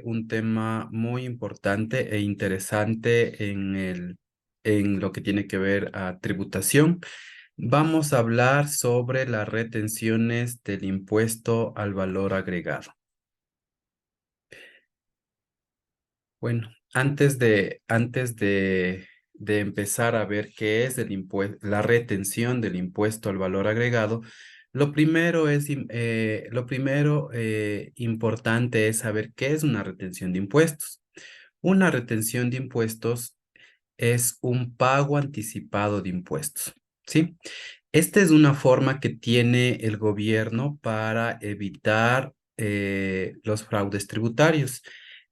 Un tema muy importante e interesante en lo que tiene que ver a tributación. Vamos a hablar sobre las retenciones del impuesto al valor agregado. Bueno, antes de empezar a ver qué es la retención del impuesto al valor agregado, lo primero importante es saber qué es una retención de impuestos. Una retención de impuestos es un pago anticipado de impuestos, ¿sí? Esta es una forma que tiene el gobierno para evitar los fraudes tributarios.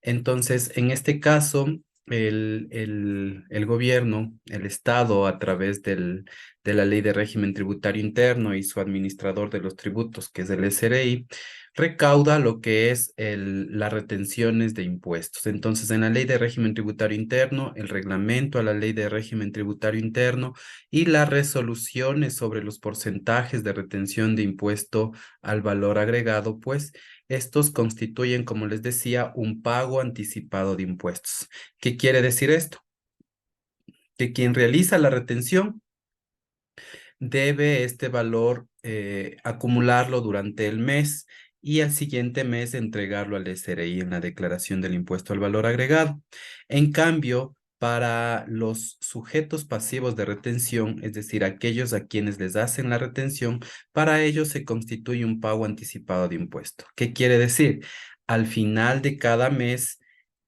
Entonces, en este caso, el gobierno, el Estado, a través de la Ley de Régimen Tributario Interno y su administrador de los tributos, que es el SRI, recauda lo que es las retenciones de impuestos. Entonces, en la Ley de Régimen Tributario Interno, el reglamento a la Ley de Régimen Tributario Interno y las resoluciones sobre los porcentajes de retención de impuesto al valor agregado, pues estos constituyen, como les decía, un pago anticipado de impuestos. ¿Qué quiere decir esto? Que quien realiza la retención debe este valor acumularlo durante el mes y al siguiente mes entregarlo al SRI en la declaración del impuesto al valor agregado. En cambio, para los sujetos pasivos de retención, es decir, aquellos a quienes les hacen la retención, para ellos se constituye un pago anticipado de impuesto. ¿Qué quiere decir? Al final de cada mes,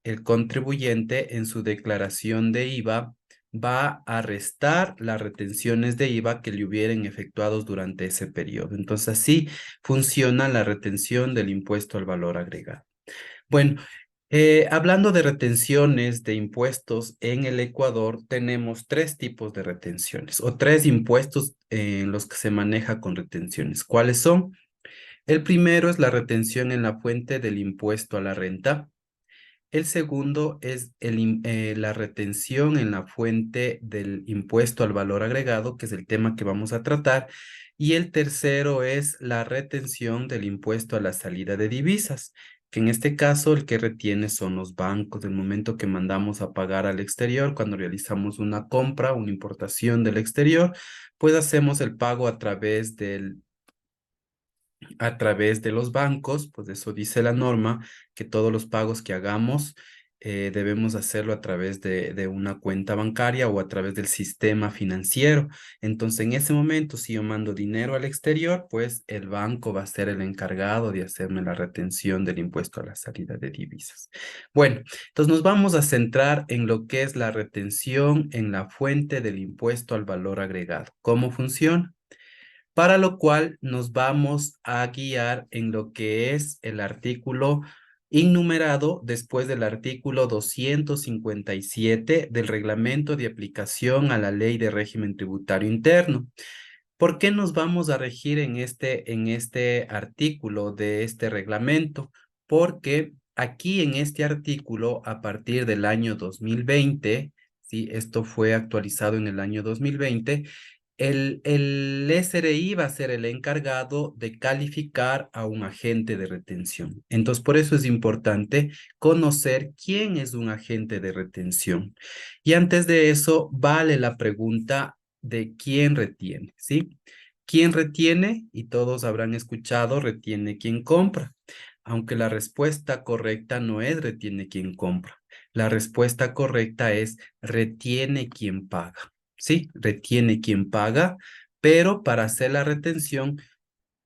el contribuyente en su declaración de IVA va a restar las retenciones de IVA que le hubieran efectuados durante ese periodo. Entonces, así funciona la retención del impuesto al valor agregado. Bueno, hablando de retenciones de impuestos en el Ecuador, tenemos tres tipos de retenciones o tres impuestos en los que se maneja con retenciones. ¿Cuáles son? El primero es la retención en la fuente del impuesto a la renta. El segundo es la retención en la fuente del impuesto al valor agregado, que es el tema que vamos a tratar. Y el tercero es la retención del impuesto a la salida de divisas, que en este caso el que retiene son los bancos. Del momento que mandamos a pagar al exterior, cuando realizamos una compra, una importación del exterior, pues hacemos el pago a través de los bancos, pues eso dice la norma, que todos los pagos que hagamos debemos hacerlo a través de una cuenta bancaria o a través del sistema financiero. Entonces, en ese momento, si yo mando dinero al exterior, pues el banco va a ser el encargado de hacerme la retención del impuesto a la salida de divisas. Bueno, entonces nos vamos a centrar en lo que es la retención en la fuente del impuesto al valor agregado. ¿Cómo funciona? Para lo cual nos vamos a guiar en lo que es el artículo innumerado después del artículo 257 del Reglamento de Aplicación a la Ley de Régimen Tributario Interno. ¿Por qué nos vamos a regir en este artículo de este reglamento? Porque aquí en este artículo, a partir del año 2020, ¿sí? Esto fue actualizado en el año 2020, el SRI va a ser el encargado de calificar a un agente de retención. Entonces, por eso es importante conocer quién es un agente de retención. Y antes de eso, vale la pregunta de quién retiene, ¿sí? ¿Quién retiene? Y todos habrán escuchado, retiene quien compra. Aunque la respuesta correcta no es retiene quien compra. La respuesta correcta es retiene quien paga. Sí, retiene quien paga, pero para hacer la retención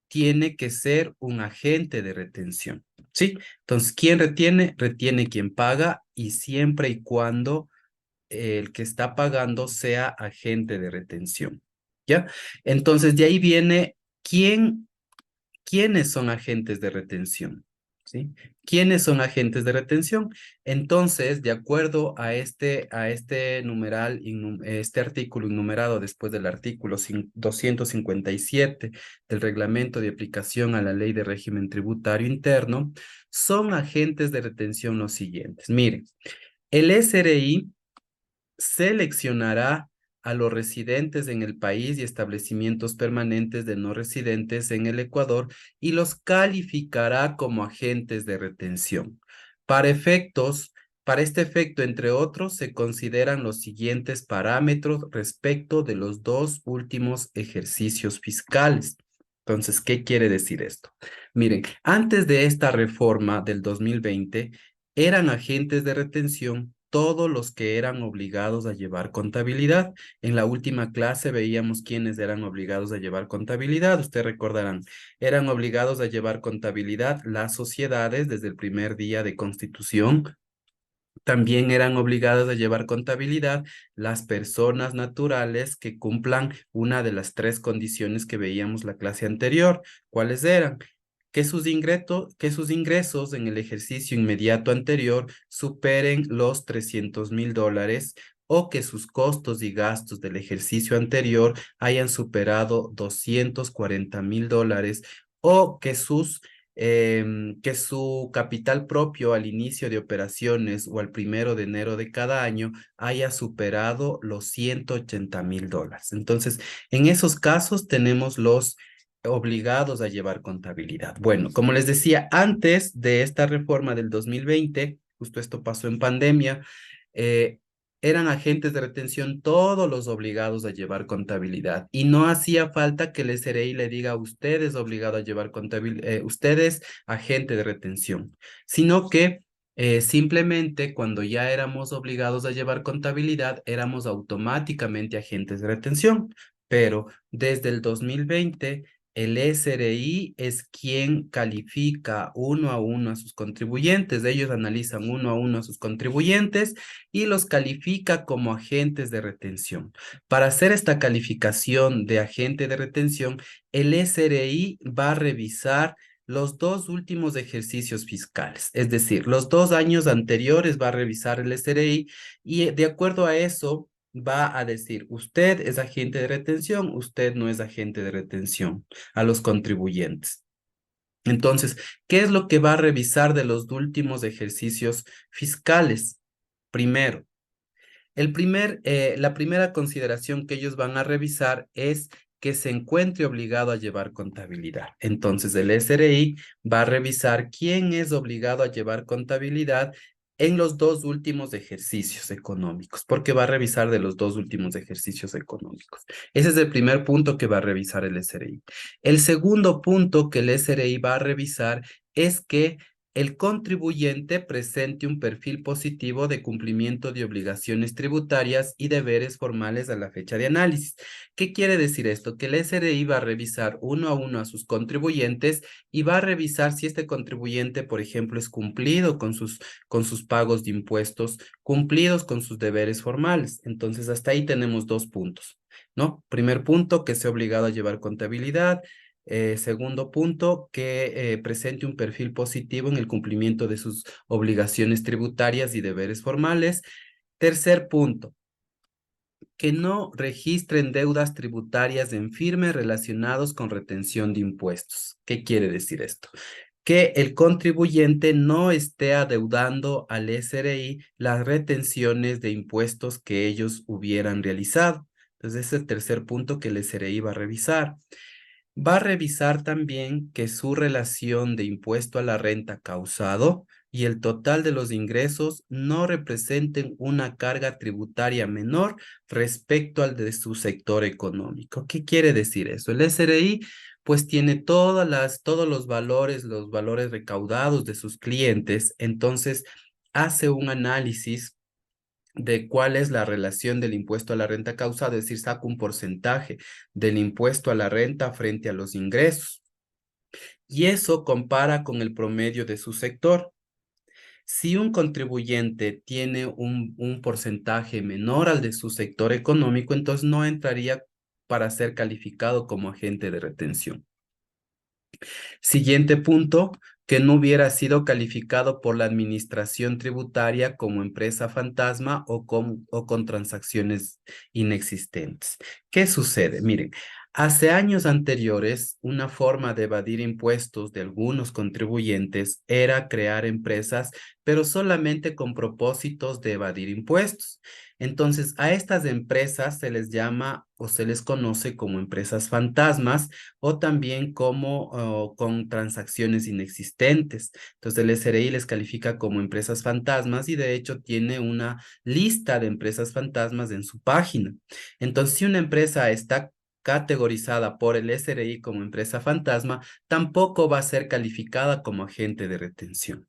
tiene que ser un agente de retención. Sí, entonces, ¿quién retiene? Retiene quien paga y siempre y cuando el que está pagando sea agente de retención. ¿Ya? Entonces, de ahí viene quiénes son agentes de retención. ¿Sí? ¿Quiénes son agentes de retención? Entonces, de acuerdo a este numeral, este artículo enumerado después del artículo 257 del Reglamento de Aplicación a la Ley de Régimen Tributario Interno, son agentes de retención los siguientes. Miren, el SRI seleccionará a los residentes en el país y establecimientos permanentes de no residentes en el Ecuador y los calificará como agentes de retención. Para efectos, para este efecto, entre otros, se consideran los siguientes parámetros respecto de los dos últimos ejercicios fiscales. Entonces, ¿qué quiere decir esto? Miren, antes de esta reforma del 2020, eran agentes de retención todos los que eran obligados a llevar contabilidad. En la última clase veíamos quiénes eran obligados a llevar contabilidad. Ustedes recordarán, eran obligados a llevar contabilidad las sociedades desde el primer día de constitución. También eran obligadas a llevar contabilidad las personas naturales que cumplan una de las tres condiciones que veíamos la clase anterior. ¿Cuáles eran? Que sus ingresos en el ejercicio inmediato anterior superen los $300,000 o que sus costos y gastos del ejercicio anterior hayan superado $240,000 o que su capital propio al inicio de operaciones o al 1 de enero de cada año haya superado los $180,000. Entonces, en esos casos tenemos los obligados a llevar contabilidad. Bueno, como les decía, antes de esta reforma del 2020, justo esto pasó en pandemia, eh, eran agentes de retención todos los obligados a llevar contabilidad y no hacía falta que el SRI le diga a usted es obligado a llevar contabilidad, usted es agente de retención, sino que simplemente cuando ya éramos obligados a llevar contabilidad, éramos automáticamente agentes de retención, pero desde el 2020 el SRI es quien califica uno a uno a sus contribuyentes. Ellos analizan uno a uno a sus contribuyentes y los califica como agentes de retención. Para hacer esta calificación de agente de retención, el SRI va a revisar los dos últimos ejercicios fiscales, es decir, los 2 años anteriores va a revisar el SRI y de acuerdo a eso va a decir, usted es agente de retención, usted no es agente de retención a los contribuyentes. Entonces, ¿qué es lo que va a revisar de los últimos ejercicios fiscales? Primero, la primera consideración que ellos van a revisar es que se encuentre obligado a llevar contabilidad. Entonces, el SRI va a revisar quién es obligado a llevar contabilidad en los dos últimos ejercicios económicos, porque va a revisar de los dos últimos ejercicios económicos. Ese es el primer punto que va a revisar el SRI. El segundo punto que el SRI va a revisar es que el contribuyente presente un perfil positivo de cumplimiento de obligaciones tributarias y deberes formales a la fecha de análisis. ¿Qué quiere decir esto? Que el SRI va a revisar uno a uno a sus contribuyentes y va a revisar si este contribuyente, por ejemplo, es cumplido con sus pagos de impuestos, cumplidos con sus deberes formales. Entonces, hasta ahí tenemos 2 puntos, ¿no? Primer punto, que sea obligado a llevar contabilidad. Segundo punto, que presente un perfil positivo en el cumplimiento de sus obligaciones tributarias y deberes formales. Tercer punto, que no registren deudas tributarias en firme relacionados con retención de impuestos. ¿Qué quiere decir esto? Que el contribuyente no esté adeudando al SRI las retenciones de impuestos que ellos hubieran realizado. Entonces, ese es el tercer punto que el SRI va a revisar. Va a revisar también que su relación de impuesto a la renta causado y el total de los ingresos no representen una carga tributaria menor respecto al de su sector económico. ¿Qué quiere decir eso? El SRI pues tiene todos los valores recaudados de sus clientes, entonces hace un análisis de cuál es la relación del impuesto a la renta causada, es decir, saca un porcentaje del impuesto a la renta frente a los ingresos. Y eso compara con el promedio de su sector. Si un contribuyente tiene un porcentaje menor al de su sector económico, entonces no entraría para ser calificado como agente de retención. Siguiente punto, que no hubiera sido calificado por la administración tributaria como empresa fantasma o con transacciones inexistentes. ¿Qué sucede? Miren, hace años anteriores, una forma de evadir impuestos de algunos contribuyentes era crear empresas, pero solamente con propósitos de evadir impuestos. Entonces, a estas empresas se les llama o se les conoce como empresas fantasmas o también como con transacciones inexistentes. Entonces, el SRI les califica como empresas fantasmas y de hecho tiene una lista de empresas fantasmas en su página. Entonces, si una empresa está categorizada por el SRI como empresa fantasma, tampoco va a ser calificada como agente de retención.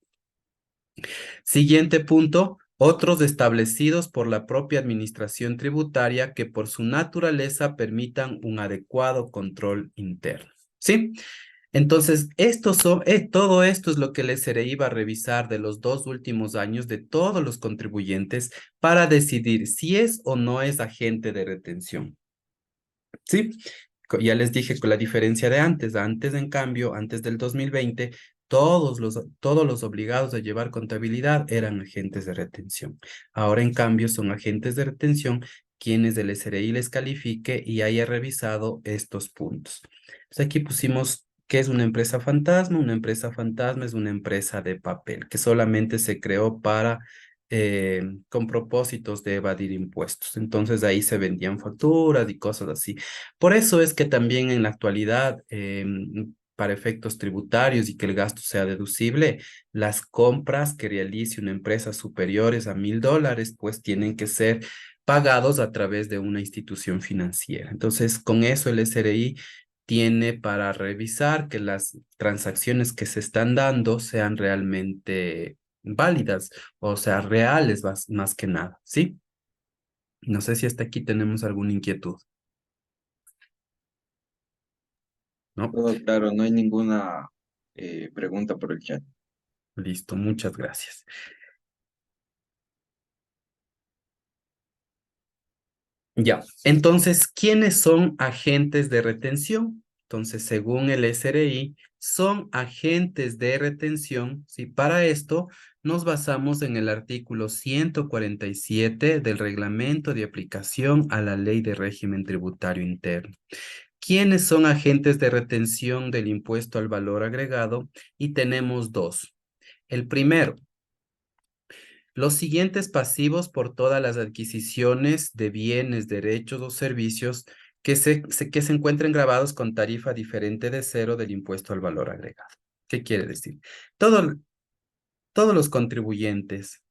Siguiente punto, otros establecidos por la propia administración tributaria que por su naturaleza permitan un adecuado control interno. ¿Sí? Entonces, todo esto es lo que el SRI va a revisar de los 2 últimos años de todos los contribuyentes para decidir si es o no es agente de retención. ¿Sí? Ya les dije con la diferencia de antes. Antes, en cambio, antes del 2020, todos los obligados a llevar contabilidad eran agentes de retención. Ahora, en cambio, son agentes de retención quienes el SRI les califique y haya revisado estos puntos. Pues aquí pusimos qué es una empresa fantasma. Una empresa fantasma es una empresa de papel que solamente se creó con propósitos de evadir impuestos. Entonces ahí se vendían facturas y cosas así. Por eso es que también en la actualidad, para efectos tributarios y que el gasto sea deducible, las compras que realice una empresa superiores a $1,000, pues tienen que ser pagados a través de una institución financiera. Entonces, con eso el SRI tiene para revisar que las transacciones que se están dando sean realmente válidas, o sea, reales más que nada, ¿sí? No sé si hasta aquí tenemos alguna inquietud, ¿no? Todo claro, no hay ninguna pregunta por el chat. Listo, muchas gracias. Ya, entonces, ¿quiénes son agentes de retención? Entonces, según el SRI, son agentes de retención, ¿sí? Para esto nos basamos en el artículo 147 del Reglamento de Aplicación a la Ley de Régimen Tributario Interno. ¿Quiénes son agentes de retención del impuesto al valor agregado? Y tenemos dos. El primero, los siguientes pasivos por todas las adquisiciones de bienes, derechos o servicios que se encuentren grabados con tarifa diferente de cero del impuesto al valor agregado. ¿Qué quiere decir? Todo- todos los contribuyentes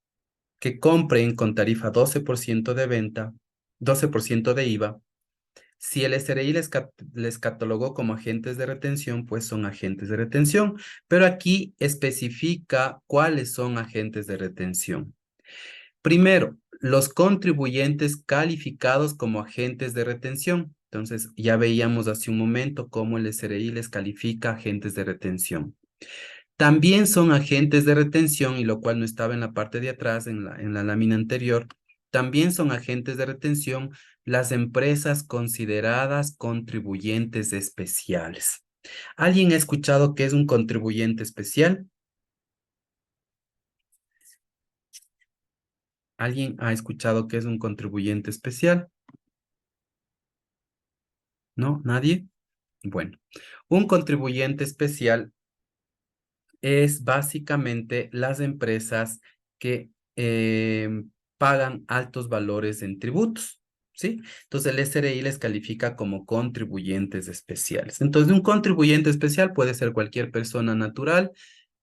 que compren con tarifa 12% de venta, 12% de IVA, si el SRI les catalogó como agentes de retención, pues son agentes de retención, pero aquí especifica cuáles son agentes de retención. Primero, los contribuyentes calificados como agentes de retención. Entonces, ya veíamos hace un momento cómo el SRI les califica agentes de retención. También son agentes de retención, y lo cual no estaba en la parte de atrás, en la lámina anterior, también son agentes de retención las empresas consideradas contribuyentes especiales. ¿Alguien ha escuchado qué es un contribuyente especial? ¿Alguien ha escuchado qué es un contribuyente especial? ¿No? ¿Nadie? Bueno, un contribuyente especial es básicamente las empresas que pagan altos valores en tributos, ¿sí? Entonces el SRI les califica como contribuyentes especiales. Entonces un contribuyente especial puede ser cualquier persona natural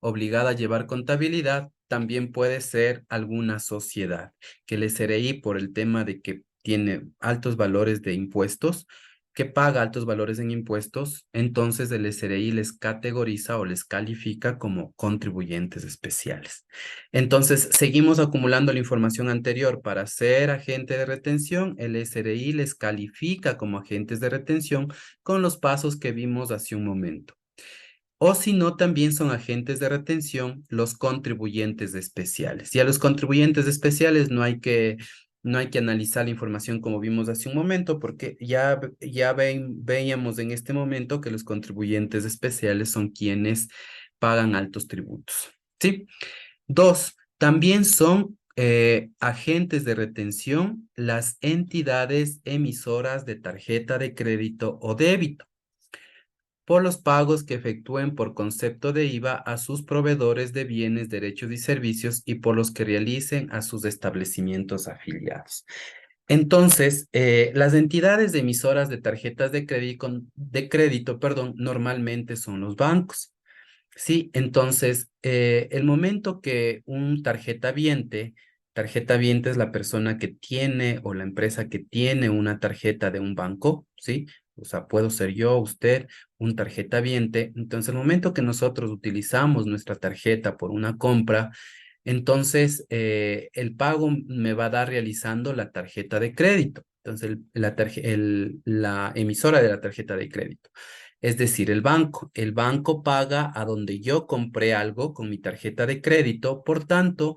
obligada a llevar contabilidad, también puede ser alguna sociedad, que el SRI por el tema de que tiene altos valores de impuestos, que paga altos valores en impuestos, entonces el SRI les categoriza o les califica como contribuyentes especiales. Entonces, seguimos acumulando la información anterior. Para ser agente de retención, el SRI les califica como agentes de retención con los pasos que vimos hace un momento. O si no, también son agentes de retención los contribuyentes especiales. Y a los contribuyentes especiales no hay que analizar la información como vimos hace un momento, porque veíamos en este momento que los contribuyentes especiales son quienes pagan altos tributos. ¿Sí? Dos, también son agentes de retención las entidades emisoras de tarjeta de crédito o débito. por los pagos que efectúen por concepto de IVA a sus proveedores de bienes, derechos y servicios y por los que realicen a sus establecimientos afiliados. Entonces, las entidades emisoras de tarjetas de crédito, perdón, normalmente son los bancos. Sí, entonces, el momento que un tarjeta viente es la persona que tiene o la empresa que tiene una tarjeta de un banco, ¿sí? O sea, puedo ser yo, usted, un tarjeta viente. Entonces, el momento que nosotros utilizamos nuestra tarjeta por una compra, entonces el pago me va a dar realizando la tarjeta de crédito. Entonces, la emisora de la tarjeta de crédito. Es decir, el banco. El banco paga a donde yo compré algo con mi tarjeta de crédito. Por tanto,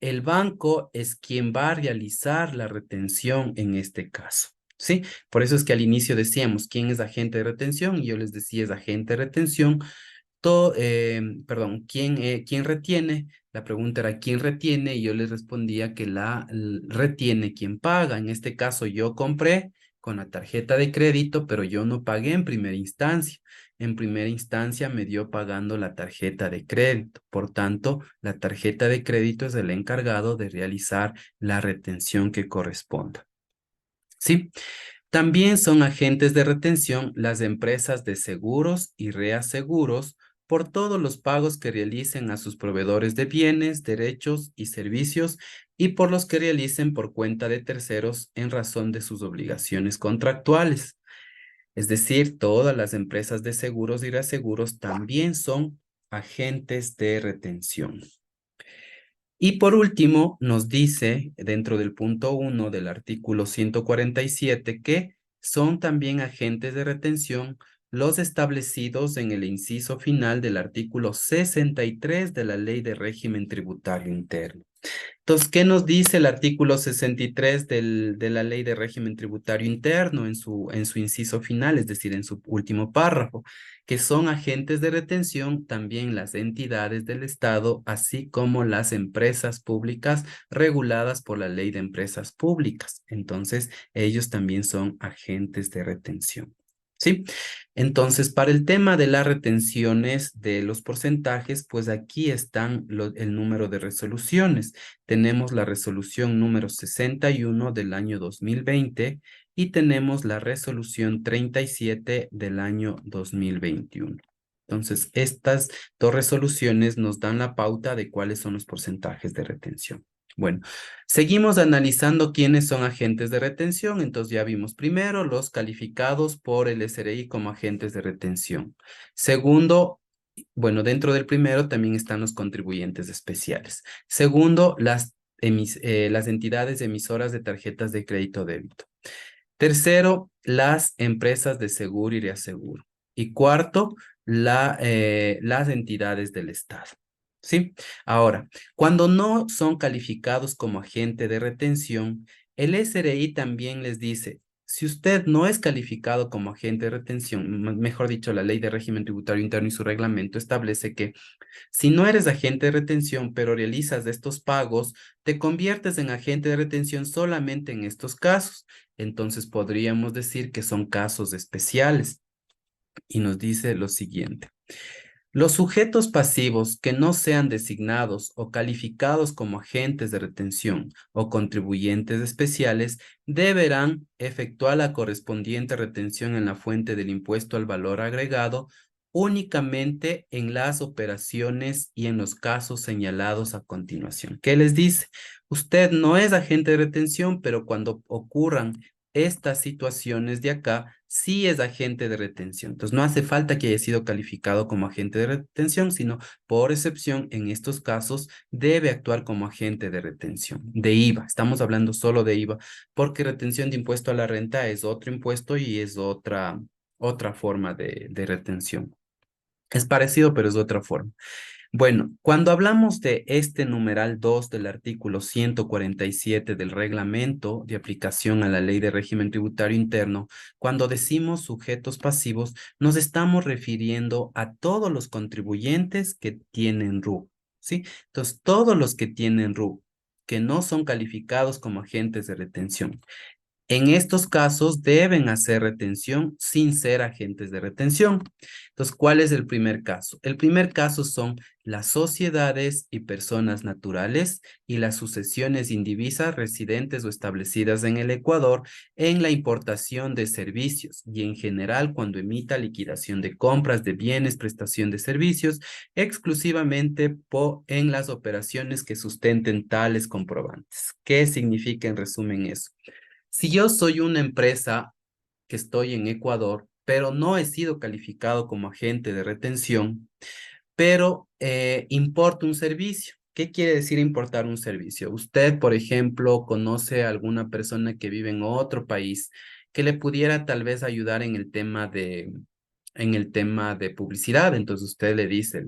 el banco es quien va a realizar la retención en este caso. ¿Sí? Por eso es que al inicio decíamos quién es agente de retención y yo les decía es agente de retención perdón, ¿quién retiene? La pregunta era ¿quién retiene? Y yo les respondía que retiene quien paga. En este caso yo compré con la tarjeta de crédito, pero yo no pagué en primera instancia. En primera instancia me dio pagando la tarjeta de crédito. Por tanto, la tarjeta de crédito es el encargado de realizar la retención que corresponda. ¿Sí? También son agentes de retención las empresas de seguros y reaseguros por todos los pagos que realicen a sus proveedores de bienes, derechos y servicios y por los que realicen por cuenta de terceros en razón de sus obligaciones contractuales. Es decir, todas las empresas de seguros y reaseguros también son agentes de retención. Y por último, nos dice dentro del punto 1 del artículo 147 que son también agentes de retención los establecidos en el inciso final del artículo 63 de la Ley de Régimen Tributario Interno. Entonces, ¿qué nos dice el artículo 63 de la Ley de Régimen Tributario Interno en su inciso final, es decir, en su último párrafo? Que son agentes de retención también las entidades del Estado, así como las empresas públicas reguladas por la Ley de Empresas Públicas. Entonces, ellos también son agentes de retención. ¿Sí? Entonces, para el tema de las retenciones de los porcentajes, pues aquí están el número de resoluciones. Tenemos la resolución número 61 del año 2020 y tenemos la resolución 37 del año 2021. Entonces, estas dos resoluciones nos dan la pauta de cuáles son los porcentajes de retención. Bueno, seguimos analizando quiénes son agentes de retención. Entonces ya vimos primero los calificados por el SRI como agentes de retención. Segundo, bueno, dentro del primero también están los contribuyentes especiales. Segundo, las entidades emisoras de tarjetas de crédito débito. Tercero, las empresas de seguro y reaseguro. Y cuarto, las entidades del Estado. ¿Sí? Ahora, cuando no son calificados como agente de retención, el SRI también les dice, si usted no es calificado como agente de retención, mejor dicho, la Ley de Régimen Tributario Interno y su reglamento establece que si no eres agente de retención, pero realizas estos pagos, te conviertes en agente de retención solamente en estos casos. Entonces podríamos decir que son casos especiales. Y nos dice lo siguiente. Los sujetos pasivos que no sean designados o calificados como agentes de retención o contribuyentes especiales deberán efectuar la correspondiente retención en la fuente del impuesto al valor agregado únicamente en las operaciones y en los casos señalados a continuación. ¿Qué les dice? Usted no es agente de retención, pero cuando ocurran estas situaciones de acá, sí es agente de retención. Entonces, no hace falta que haya sido calificado como agente de retención, sino por excepción, en estos casos, debe actuar como agente de retención, de IVA. Estamos hablando solo de IVA, porque retención de impuesto a la renta es otro impuesto y es otra forma de retención. Es parecido, pero es otra forma. Bueno, cuando hablamos de este numeral 2 del artículo 147 del reglamento de aplicación a la Ley de Régimen Tributario Interno, cuando decimos sujetos pasivos, nos estamos refiriendo a todos los contribuyentes que tienen RUC, ¿sí? Entonces, todos los que tienen RUC, que no son calificados como agentes de retención, En estos casos deben hacer retención sin ser agentes de retención. Entonces, ¿cuál es el primer caso? El primer caso son las sociedades y personas naturales y las sucesiones indivisas residentes o establecidas en el Ecuador en la importación de servicios y en general cuando emita liquidación de compras de bienes, prestación de servicios, exclusivamente en las operaciones que sustenten tales comprobantes. ¿Qué significa en resumen eso? Si yo soy una empresa que estoy en Ecuador, pero no he sido calificado como agente de retención, pero importo un servicio. ¿Qué quiere decir importar un servicio? Usted, por ejemplo, conoce a alguna persona que vive en otro país que le pudiera tal vez ayudar en el tema de publicidad. Entonces usted le dice,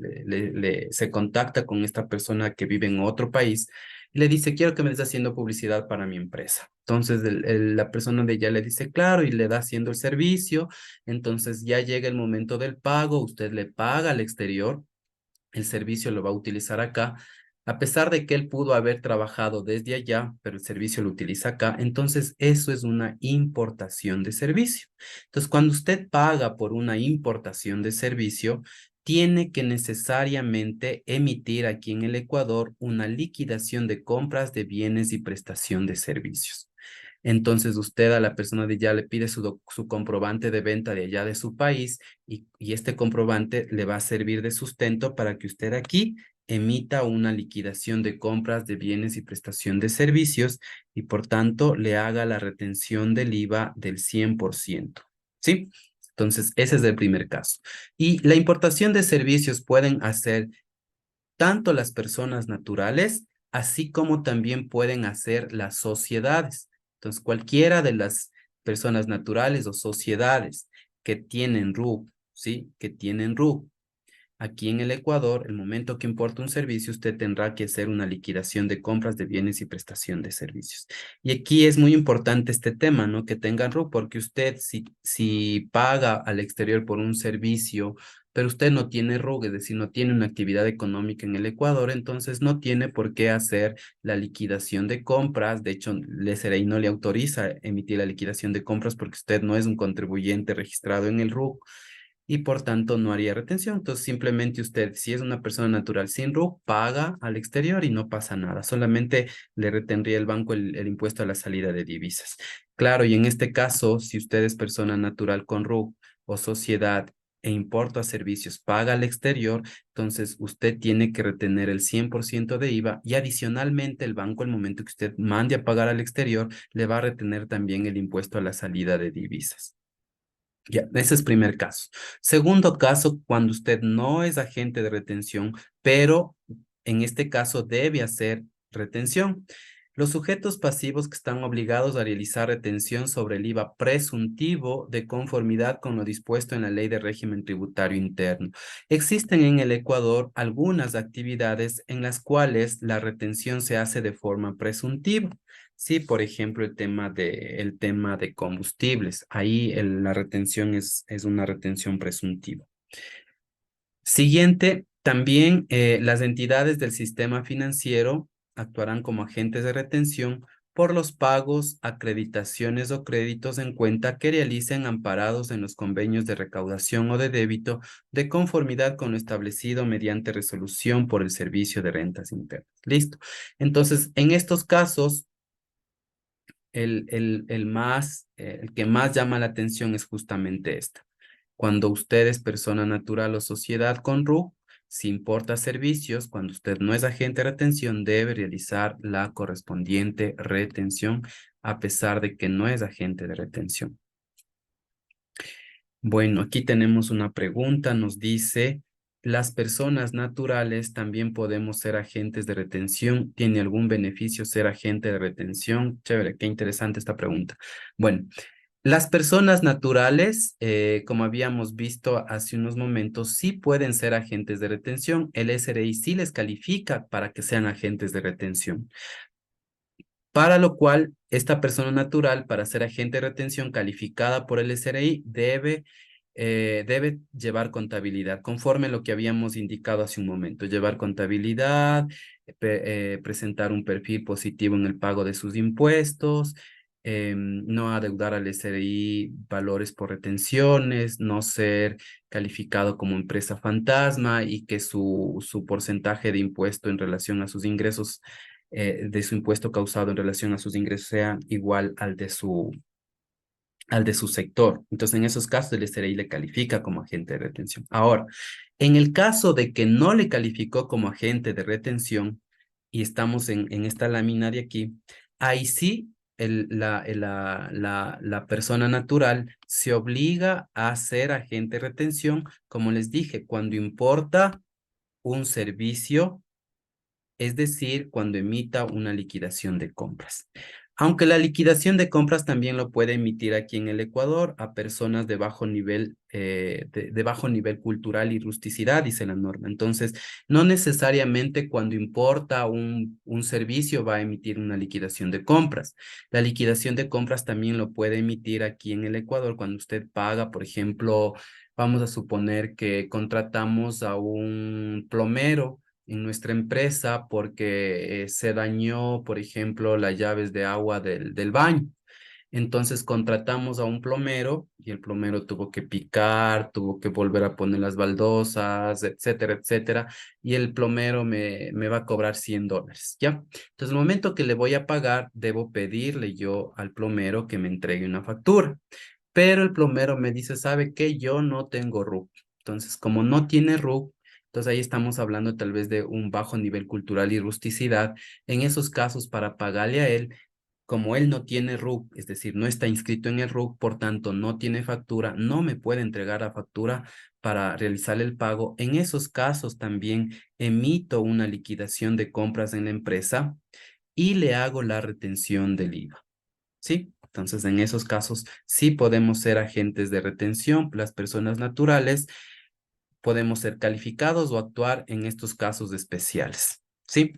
se contacta con esta persona que vive en otro país y le dice, quiero que me estés haciendo publicidad para mi empresa. Entonces la persona de ella le dice, claro, y le da haciendo el servicio. Entonces ya llega el momento del pago, usted le paga al exterior, el servicio lo va a utilizar acá, a pesar de que él pudo haber trabajado desde allá, pero el servicio lo utiliza acá, entonces eso es una importación de servicio. Entonces, cuando usted paga por una importación de servicio, tiene que necesariamente emitir aquí en el Ecuador una liquidación de compras de bienes y prestación de servicios. Entonces usted a la persona de allá le pide su comprobante de venta de allá de su país y este comprobante le va a servir de sustento para que usted aquí emita una liquidación de compras de bienes y prestación de servicios y por tanto le haga la retención del IVA del 100%. ¿Sí? Entonces, ese es el primer caso. Y la importación de servicios pueden hacer tanto las personas naturales, así como también pueden hacer las sociedades. Entonces, cualquiera de las personas naturales o sociedades que tienen RUC, ¿sí? Que tienen RUC. Aquí en el Ecuador, el momento que importa un servicio, usted tendrá que hacer una liquidación de compras de bienes y prestación de servicios. Y aquí es muy importante este tema, ¿no? Que tenga RUC, porque usted si paga al exterior por un servicio, pero usted no tiene RUC, es decir, no tiene una actividad económica en el Ecuador, entonces no tiene por qué hacer la liquidación de compras. De hecho, el SRI no le autoriza emitir la liquidación de compras porque usted no es un contribuyente registrado en el RUC y por tanto no haría retención. Entonces simplemente usted, si es una persona natural sin RUC, paga al exterior y no pasa nada. Solamente le retendría el banco el impuesto a la salida de divisas. Claro, y en este caso, si usted es persona natural con RUC o sociedad e importa servicios, paga al exterior, entonces usted tiene que retener el 100% de IVA y adicionalmente el banco, al momento que usted mande a pagar al exterior, le va a retener también el impuesto a la salida de divisas. Ya, ese es primer caso. Segundo caso, cuando usted no es agente de retención, pero en este caso debe hacer retención. Los sujetos pasivos que están obligados a realizar retención sobre el IVA presuntivo de conformidad con lo dispuesto en la Ley de Régimen Tributario Interno. Existen en el Ecuador algunas actividades en las cuales la retención se hace de forma presuntiva. Sí, por ejemplo, el tema de combustibles. Ahí la retención es una retención presuntiva. Siguiente, también las entidades del sistema financiero actuarán como agentes de retención por los pagos, acreditaciones o créditos en cuenta que realicen amparados en los convenios de recaudación o de débito de conformidad con lo establecido mediante resolución por el Servicio de Rentas Internas. Listo. Entonces, en estos casos, el que más llama la atención es justamente esta. Cuando usted es persona natural o sociedad con RUC, si importa servicios, cuando usted no es agente de retención, debe realizar la correspondiente retención, a pesar de que no es agente de retención. Bueno, aquí tenemos una pregunta, nos dice, ¿las personas naturales también podemos ser agentes de retención? ¿Tiene algún beneficio ser agente de retención? Chévere, qué interesante esta pregunta. Bueno, las personas naturales, como habíamos visto hace unos momentos, sí pueden ser agentes de retención. El SRI sí les califica para que sean agentes de retención. Para lo cual, esta persona natural, para ser agente de retención calificada por el SRI, debe llevar contabilidad, conforme a lo que habíamos indicado hace un momento. Llevar contabilidad, presentar un perfil positivo en el pago de sus impuestos, no adeudar al SRI valores por retenciones, no ser calificado como empresa fantasma y que su porcentaje de impuesto en relación a sus ingresos, de su impuesto causado en relación a sus ingresos sea igual al de su sector. Entonces, en esos casos, el SRI le califica como agente de retención. Ahora, en el caso de que no le calificó como agente de retención, y estamos en esta lámina de aquí, ahí sí la persona natural se obliga a ser agente de retención, como les dije, cuando importa un servicio, es decir, cuando emita una liquidación de compras. Aunque la liquidación de compras también lo puede emitir aquí en el Ecuador a personas de bajo nivel, de bajo nivel cultural y rusticidad, dice la norma. Entonces, no necesariamente cuando importa un servicio va a emitir una liquidación de compras. La liquidación de compras también lo puede emitir aquí en el Ecuador cuando usted paga, por ejemplo, vamos a suponer que contratamos a un plomero en nuestra empresa porque se dañó, por ejemplo, las llaves de agua del baño. Entonces contratamos a un plomero y el plomero tuvo que picar, tuvo que volver a poner las baldosas, etcétera, etcétera. Y el plomero me va a cobrar $100, ¿ya? Entonces, el momento que le voy a pagar, debo pedirle yo al plomero que me entregue una factura. Pero el plomero me dice, ¿sabe qué? Yo no tengo RUC. Entonces, como no tiene RUC, entonces ahí estamos hablando tal vez de un bajo nivel cultural y rusticidad. En esos casos, para pagarle a él, como él no tiene RUC, es decir, no está inscrito en el RUC, por tanto no tiene factura, no me puede entregar la factura para realizar el pago. En esos casos también emito una liquidación de compras en la empresa y le hago la retención del IVA. ¿Sí? Entonces, en esos casos sí podemos ser agentes de retención. Las personas naturales podemos ser calificados o actuar en estos casos especiales. ¿Sí?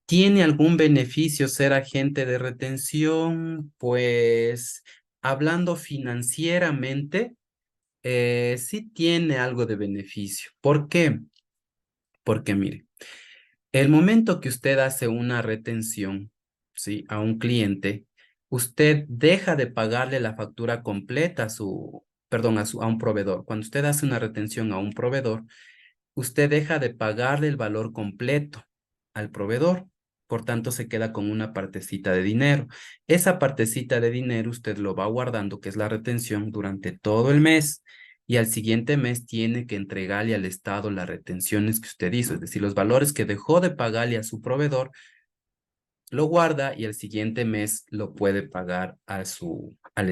¿Tiene algún beneficio ser agente de retención? Pues, hablando financieramente, sí tiene algo de beneficio. ¿Por qué? Porque, mire, el momento que usted hace una retención, ¿sí? A un cliente, usted deja de pagarle la factura completa a perdón, a un proveedor. Cuando usted hace una retención a un proveedor, usted deja de pagarle el valor completo al proveedor. Por tanto, se queda con una partecita de dinero. Esa partecita de dinero usted lo va guardando, que es la retención, durante todo el mes. Y al siguiente mes tiene que entregarle al Estado las retenciones que usted hizo, es decir, los valores que dejó de pagarle a su proveedor lo guarda y el siguiente mes lo puede pagar al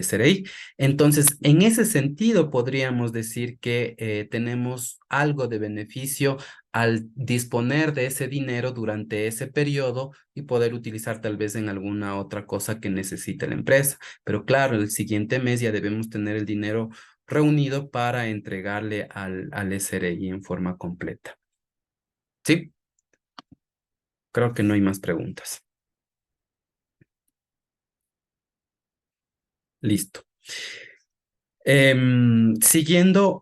SRI. Entonces, en ese sentido, podríamos decir que tenemos algo de beneficio al disponer de ese dinero durante ese periodo y poder utilizar tal vez en alguna otra cosa que necesite la empresa. Pero claro, el siguiente mes ya debemos tener el dinero reunido para entregarle al SRI en forma completa. Sí, creo que no hay más preguntas. Listo. Siguiendo,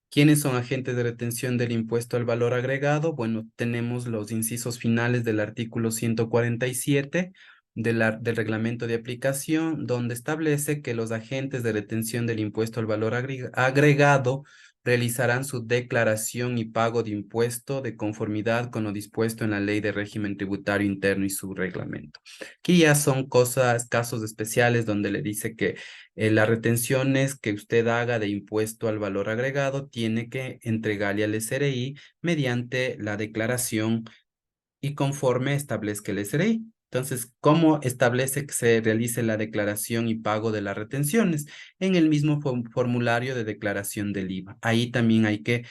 ¿quiénes son agentes de retención del impuesto al valor agregado? Bueno, tenemos los incisos finales del artículo 147 del reglamento de aplicación, donde establece que los agentes de retención del impuesto al valor agregado realizarán su declaración y pago de impuesto de conformidad con lo dispuesto en la Ley de Régimen Tributario Interno y su reglamento. Aquí ya son casos especiales donde le dice que las retenciones que usted haga de impuesto al valor agregado tiene que entregarle al SRI mediante la declaración y conforme establezca el SRI. Entonces, ¿cómo establece que se realice la declaración y pago de las retenciones? En el mismo formulario de declaración del IVA. Ahí también hay que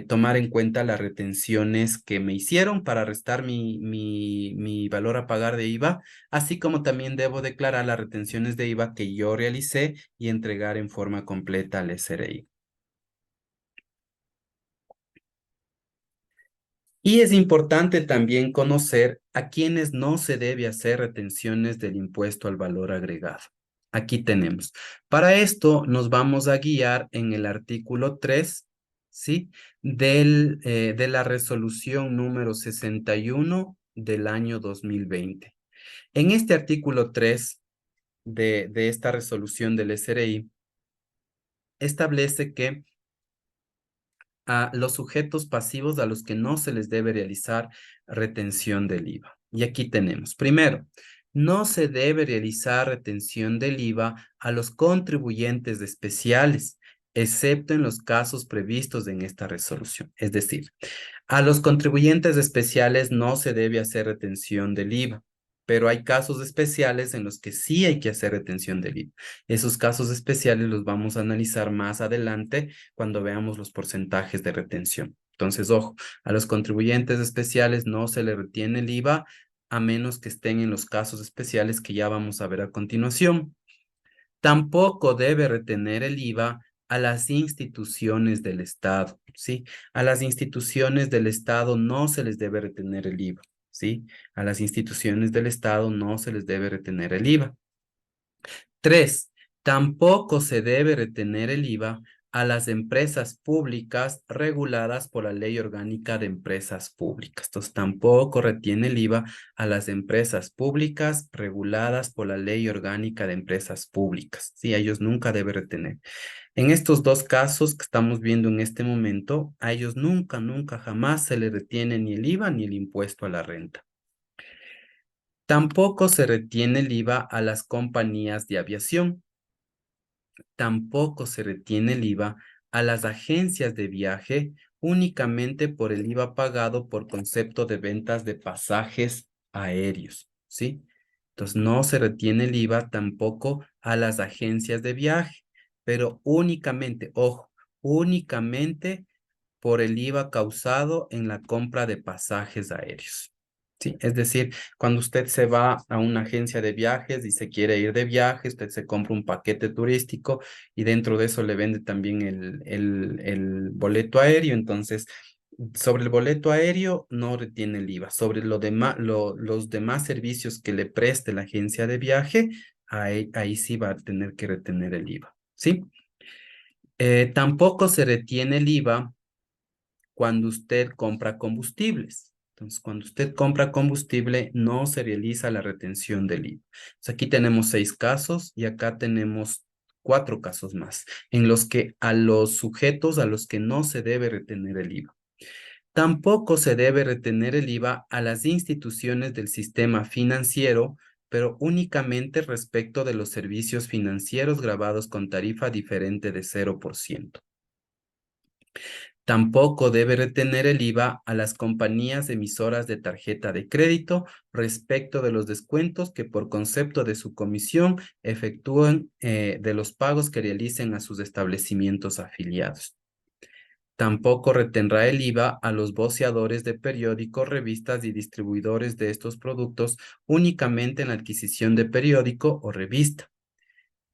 tomar en cuenta las retenciones que me hicieron para restar mi valor a pagar de IVA, así como también debo declarar las retenciones de IVA que yo realicé y entregar en forma completa al SRI. Y es importante también conocer a quienes no se debe hacer retenciones del impuesto al valor agregado. Aquí tenemos. Para esto nos vamos a guiar en el artículo 3, ¿sí? De la resolución número 61 del año 2020. En este artículo 3 de esta resolución del SRI, establece que a los sujetos pasivos a los que no se les debe realizar retención del IVA. Y aquí tenemos, primero, no se debe realizar retención del IVA a los contribuyentes especiales, excepto en los casos previstos en esta resolución. Es decir, a los contribuyentes especiales no se debe hacer retención del IVA, pero hay casos especiales en los que sí hay que hacer retención del IVA. Esos casos especiales los vamos a analizar más adelante cuando veamos los porcentajes de retención. Entonces, ojo, a los contribuyentes especiales no se le retiene el IVA a menos que estén en los casos especiales que ya vamos a ver a continuación. Tampoco debe retener el IVA a las instituciones del Estado, ¿sí? A las instituciones del Estado no se les debe retener el IVA, ¿sí? A las instituciones del Estado no se les debe retener el IVA. 3, tampoco se debe retener el IVA a las empresas públicas reguladas por la Ley Orgánica de Empresas Públicas. Entonces, tampoco retiene el IVA a las empresas públicas reguladas por la Ley Orgánica de Empresas Públicas. Sí, a ellos nunca debe retener. En estos dos casos que estamos viendo en este momento, a ellos nunca, nunca, jamás se les retiene ni el IVA ni el impuesto a la renta. Tampoco se retiene el IVA a las compañías de aviación. Tampoco se retiene el IVA a las agencias de viaje únicamente por el IVA pagado por concepto de ventas de pasajes aéreos, ¿sí? Entonces, no se retiene el IVA tampoco a las agencias de viaje, pero únicamente, ojo, únicamente por el IVA causado en la compra de pasajes aéreos. Sí, es decir, cuando usted se va a una agencia de viajes y se quiere ir de viaje, usted se compra un paquete turístico y dentro de eso le vende también el boleto aéreo. Entonces, sobre el boleto aéreo no retiene el IVA. Sobre los demás servicios que le preste la agencia de viaje, ahí sí va a tener que retener el IVA. ¿Sí? Tampoco se retiene el IVA cuando usted compra combustibles. Entonces, cuando usted compra combustible, no se realiza la retención del IVA. Entonces, aquí tenemos 6 casos y acá tenemos 4 casos más, en los que a los sujetos a los que no se debe retener el IVA. Tampoco se debe retener el IVA a las instituciones del sistema financiero, pero únicamente respecto de los servicios financieros grabados con tarifa diferente de 0%. Tampoco debe retener el IVA a las compañías emisoras de tarjeta de crédito respecto de los descuentos que por concepto de su comisión efectúan de los pagos que realicen a sus establecimientos afiliados. Tampoco retendrá el IVA a los voceadores de periódicos, revistas y distribuidores de estos productos únicamente en la adquisición de periódico o revista.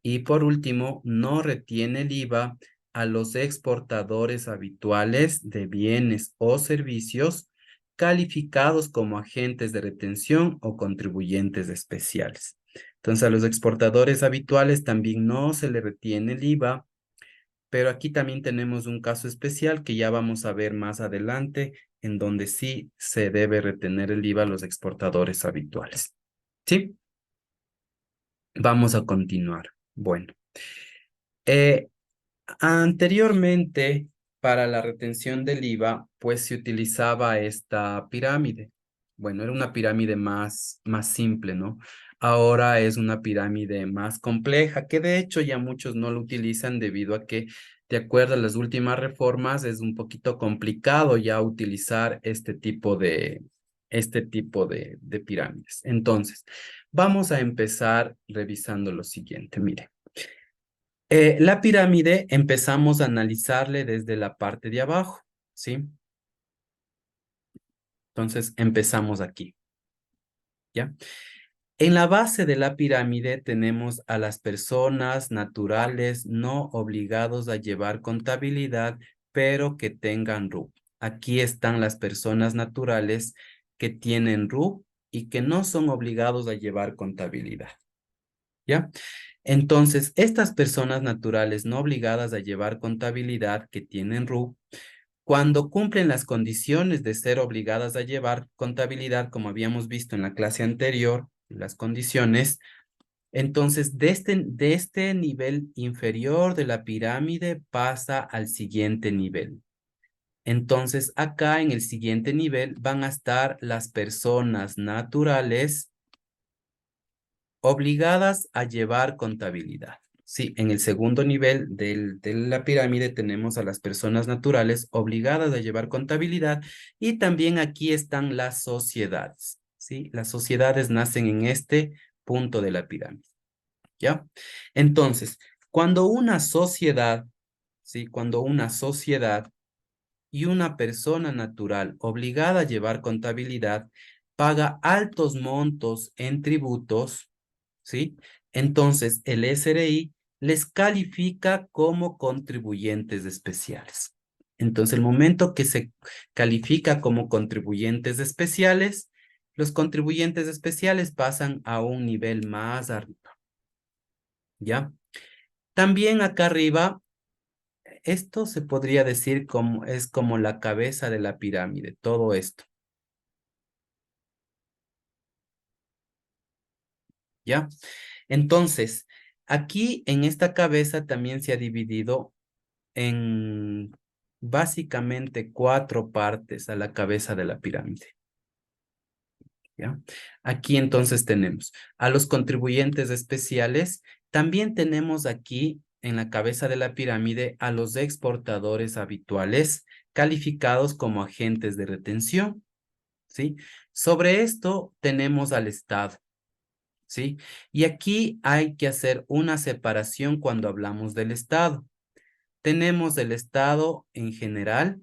Y por último, no retiene el IVA a los exportadores habituales de bienes o servicios calificados como agentes de retención o contribuyentes especiales. Entonces, a los exportadores habituales también no se le retiene el IVA, pero aquí también tenemos un caso especial que ya vamos a ver más adelante, en donde sí se debe retener el IVA a los exportadores habituales. ¿Sí? Vamos a continuar. Bueno. Eh, Anteriormente, para la retención del IVA, pues se utilizaba esta pirámide. Bueno, era una pirámide más simple, ¿no? Ahora es una pirámide más compleja, que de hecho ya muchos no lo utilizan debido a que, de acuerdo a las últimas reformas, es un poquito complicado ya utilizar este tipo de pirámides. Entonces, vamos a empezar revisando lo siguiente. Mire. La pirámide empezamos a analizarle desde la parte de abajo, ¿sí? Entonces empezamos aquí, ¿ya? En la base de la pirámide tenemos a las personas naturales no obligados a llevar contabilidad, pero que tengan RUC. Aquí están las personas naturales que tienen RUC y que no son obligados a llevar contabilidad, ¿ya? Entonces, estas personas naturales no obligadas a llevar contabilidad que tienen RU, cuando cumplen las condiciones de ser obligadas a llevar contabilidad, como habíamos visto en la clase anterior, las condiciones, entonces de este nivel inferior de la pirámide pasa al siguiente nivel. Entonces, acá en el siguiente nivel van a estar las personas naturales obligadas a llevar contabilidad. Sí, en el segundo nivel de la pirámide tenemos a las personas naturales obligadas a llevar contabilidad y también aquí están las sociedades. Sí, las sociedades nacen en este punto de la pirámide. ¿Ya? Entonces, cuando una sociedad, sí, cuando una sociedad y una persona natural obligada a llevar contabilidad paga altos montos en tributos, ¿sí? Entonces, el SRI les califica como contribuyentes especiales. Entonces, el momento que se califica como contribuyentes especiales, los contribuyentes especiales pasan a un nivel más arriba, ¿ya? También acá arriba, esto se podría decir como es como la cabeza de la pirámide, todo esto, ¿ya? Entonces, aquí en esta cabeza también se ha dividido en básicamente cuatro partes a la cabeza de la pirámide, ¿ya? Aquí entonces tenemos a los contribuyentes especiales, también tenemos aquí en la cabeza de la pirámide a los exportadores habituales calificados como agentes de retención, ¿sí? Sobre esto tenemos al Estado, ¿sí? Y aquí hay que hacer una separación cuando hablamos del Estado. Tenemos el Estado en general,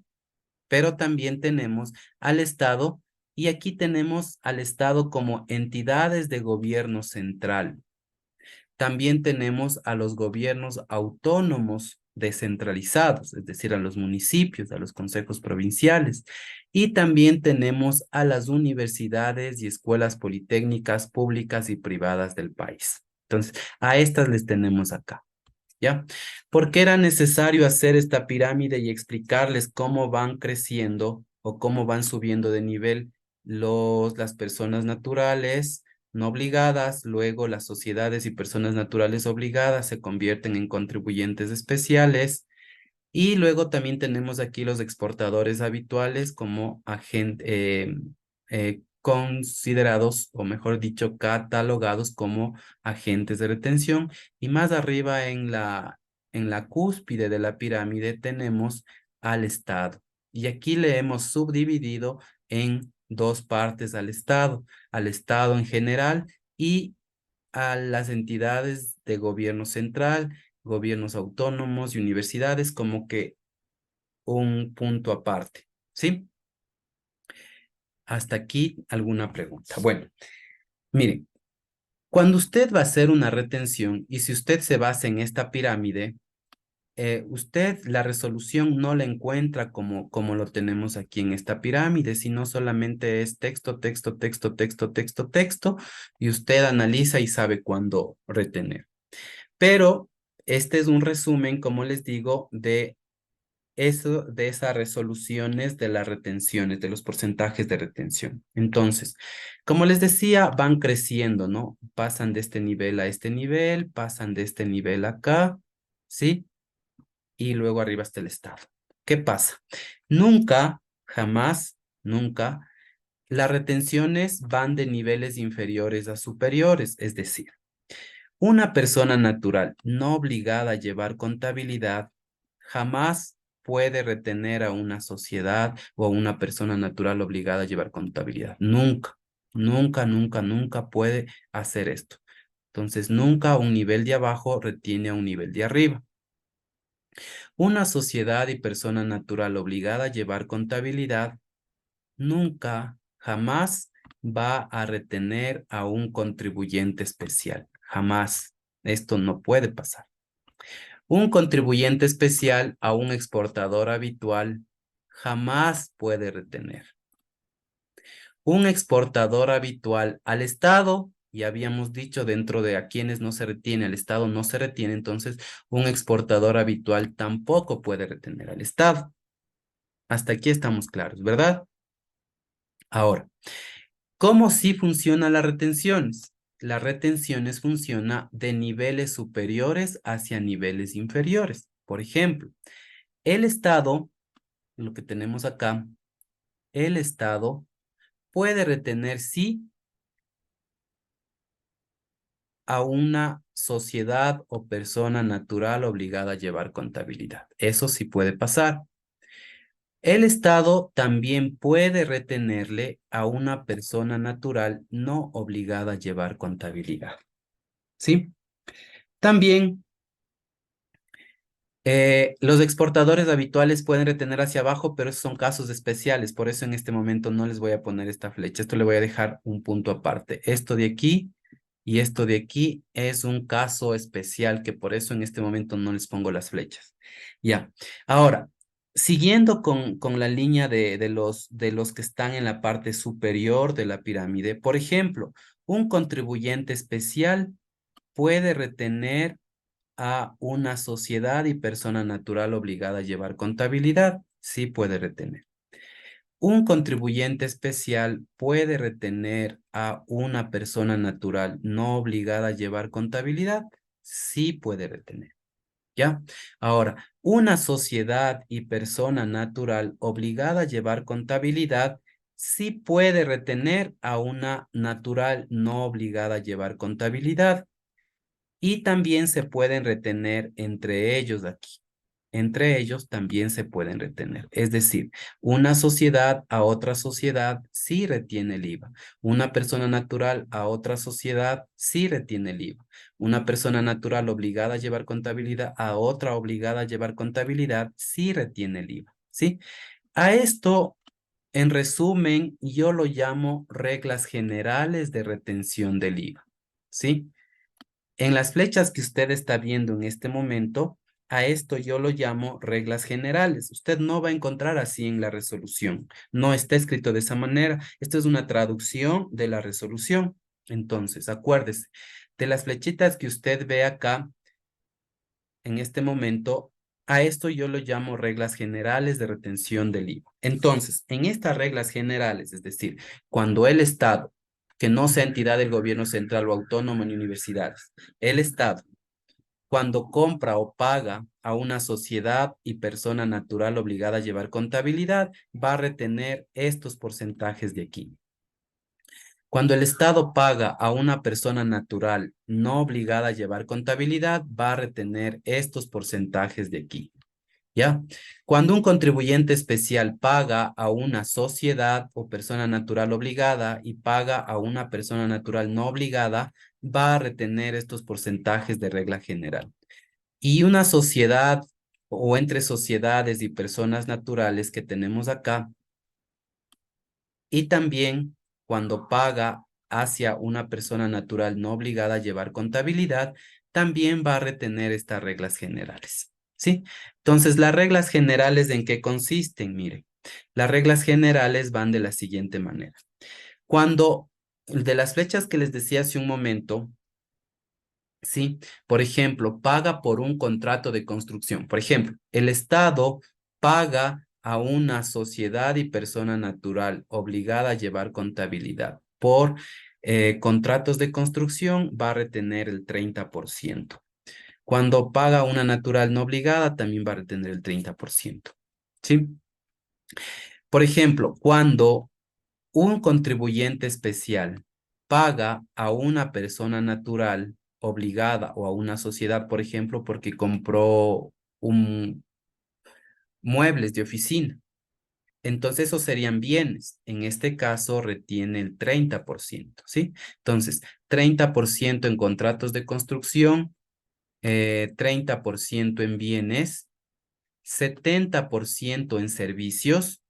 pero también tenemos al Estado y aquí tenemos al Estado como entidades de gobierno central. También tenemos a los gobiernos autónomos descentralizados, es decir, a los municipios, a los consejos provinciales. Y también tenemos a las universidades y escuelas politécnicas públicas y privadas del país. Entonces, a estas les tenemos acá. ¿Ya? Porque era necesario hacer esta pirámide y explicarles cómo van creciendo o cómo van subiendo de nivel las personas naturales no obligadas, luego las sociedades y personas naturales obligadas se convierten en contribuyentes especiales y luego también tenemos aquí los exportadores habituales como considerados, o mejor dicho, catalogados como agentes de retención. Y más arriba en la cúspide de la pirámide tenemos al Estado. Y aquí le hemos subdividido en dos partes al Estado en general y a las entidades de gobierno central, gobiernos autónomos y universidades como que un punto aparte, ¿sí? Hasta aquí alguna pregunta. Bueno, mire, cuando usted va a hacer una retención y si usted se basa en esta pirámide, usted la resolución no la encuentra como lo tenemos aquí en esta pirámide, sino solamente es texto, texto, texto, texto, texto, texto, y usted analiza y sabe cuándo retener. Pero este es un resumen, como les digo, de esas resoluciones de las retenciones, de los porcentajes de retención. Entonces, como les decía, van creciendo, ¿no? Pasan de este nivel a este nivel, pasan de este nivel acá, ¿sí? Y luego arriba está el Estado. ¿Qué pasa? Nunca, jamás, nunca, las retenciones van de niveles inferiores a superiores, es decir, una persona natural no obligada a llevar contabilidad jamás puede retener a una sociedad o a una persona natural obligada a llevar contabilidad. Nunca, nunca, nunca, nunca puede hacer esto. Entonces, nunca un nivel de abajo retiene a un nivel de arriba. Una sociedad y persona natural obligada a llevar contabilidad nunca, jamás va a retener a un contribuyente especial. Jamás. Esto no puede pasar. Un contribuyente especial a un exportador habitual jamás puede retener. Un exportador habitual al Estado Y habíamos dicho dentro de a quienes no se retiene, al Estado no se retiene, entonces un exportador habitual tampoco puede retener al Estado. Hasta aquí estamos claros, ¿verdad? Ahora, ¿cómo sí funciona las retenciones? Las retenciones funcionan de niveles superiores hacia niveles inferiores. Por ejemplo, el Estado, lo que tenemos acá, el Estado puede retener sí a una sociedad o persona natural obligada a llevar contabilidad. Eso sí puede pasar. El Estado también puede retenerle a una persona natural no obligada a llevar contabilidad. ¿Sí? También los exportadores habituales pueden retener hacia abajo, pero esos son casos especiales. Por eso en este momento no les voy a poner esta flecha. Esto le voy a dejar un punto aparte. Esto de aquí y esto de aquí es un caso especial que por eso en este momento no les pongo las flechas. Ya. Ahora, siguiendo con la línea de los que están en la parte superior de la pirámide, por ejemplo, un contribuyente especial puede retener a una sociedad y persona natural obligada a llevar contabilidad, sí puede retener. Un contribuyente especial puede retener a una persona natural no obligada a llevar contabilidad, sí puede retener. ¿Ya? Ahora, una sociedad y persona natural obligada a llevar contabilidad sí puede retener a una natural no obligada a llevar contabilidad y también se pueden retener entre ellos aquí. Entre ellos también se pueden retener. Es decir, una sociedad a otra sociedad sí retiene el IVA. Una persona natural a otra sociedad sí retiene el IVA. Una persona natural obligada a llevar contabilidad a otra obligada a llevar contabilidad sí retiene el IVA. ¿Sí? A esto, en resumen, yo lo llamo reglas generales de retención del IVA. ¿Sí? En las flechas que usted está viendo en este momento, a esto yo lo llamo reglas generales. Usted no va a encontrar así en la resolución. No está escrito de esa manera. Esto es una traducción de la resolución. Entonces, acuérdese, de las flechitas que usted ve acá, en este momento, a esto yo lo llamo reglas generales de retención del IVA. Entonces, en estas reglas generales, es decir, cuando el Estado, que no sea entidad del gobierno central o autónomo ni universidades, el Estado, cuando compra o paga a una sociedad y persona natural obligada a llevar contabilidad, va a retener estos porcentajes de aquí. Cuando el Estado paga a una persona natural no obligada a llevar contabilidad, va a retener estos porcentajes de aquí. ¿Ya? Cuando un contribuyente especial paga a una sociedad o persona natural obligada y paga a una persona natural no obligada, va a retener estos porcentajes de regla general. Y una sociedad o entre sociedades y personas naturales que tenemos acá, y también cuando paga hacia una persona natural no obligada a llevar contabilidad, también va a retener estas reglas generales. ¿Sí? Entonces, las reglas generales ¿en qué consisten? Mire, las reglas generales van de la siguiente manera. Cuando de las flechas que les decía hace un momento, ¿sí? Por ejemplo, paga por un contrato de construcción. Por ejemplo, el Estado paga a una sociedad y persona natural obligada a llevar contabilidad por contratos de construcción, va a retener el 30%. Cuando paga a una natural no obligada, también va a retener el 30%. ¿Sí? Por ejemplo, cuando un contribuyente especial paga a una persona natural obligada o a una sociedad, por ejemplo, porque compró un muebles de oficina. Entonces, esos serían bienes. En este caso, retiene el 30%, ¿sí? Entonces, 30% en contratos de construcción, 30% en bienes, 70% en servicios,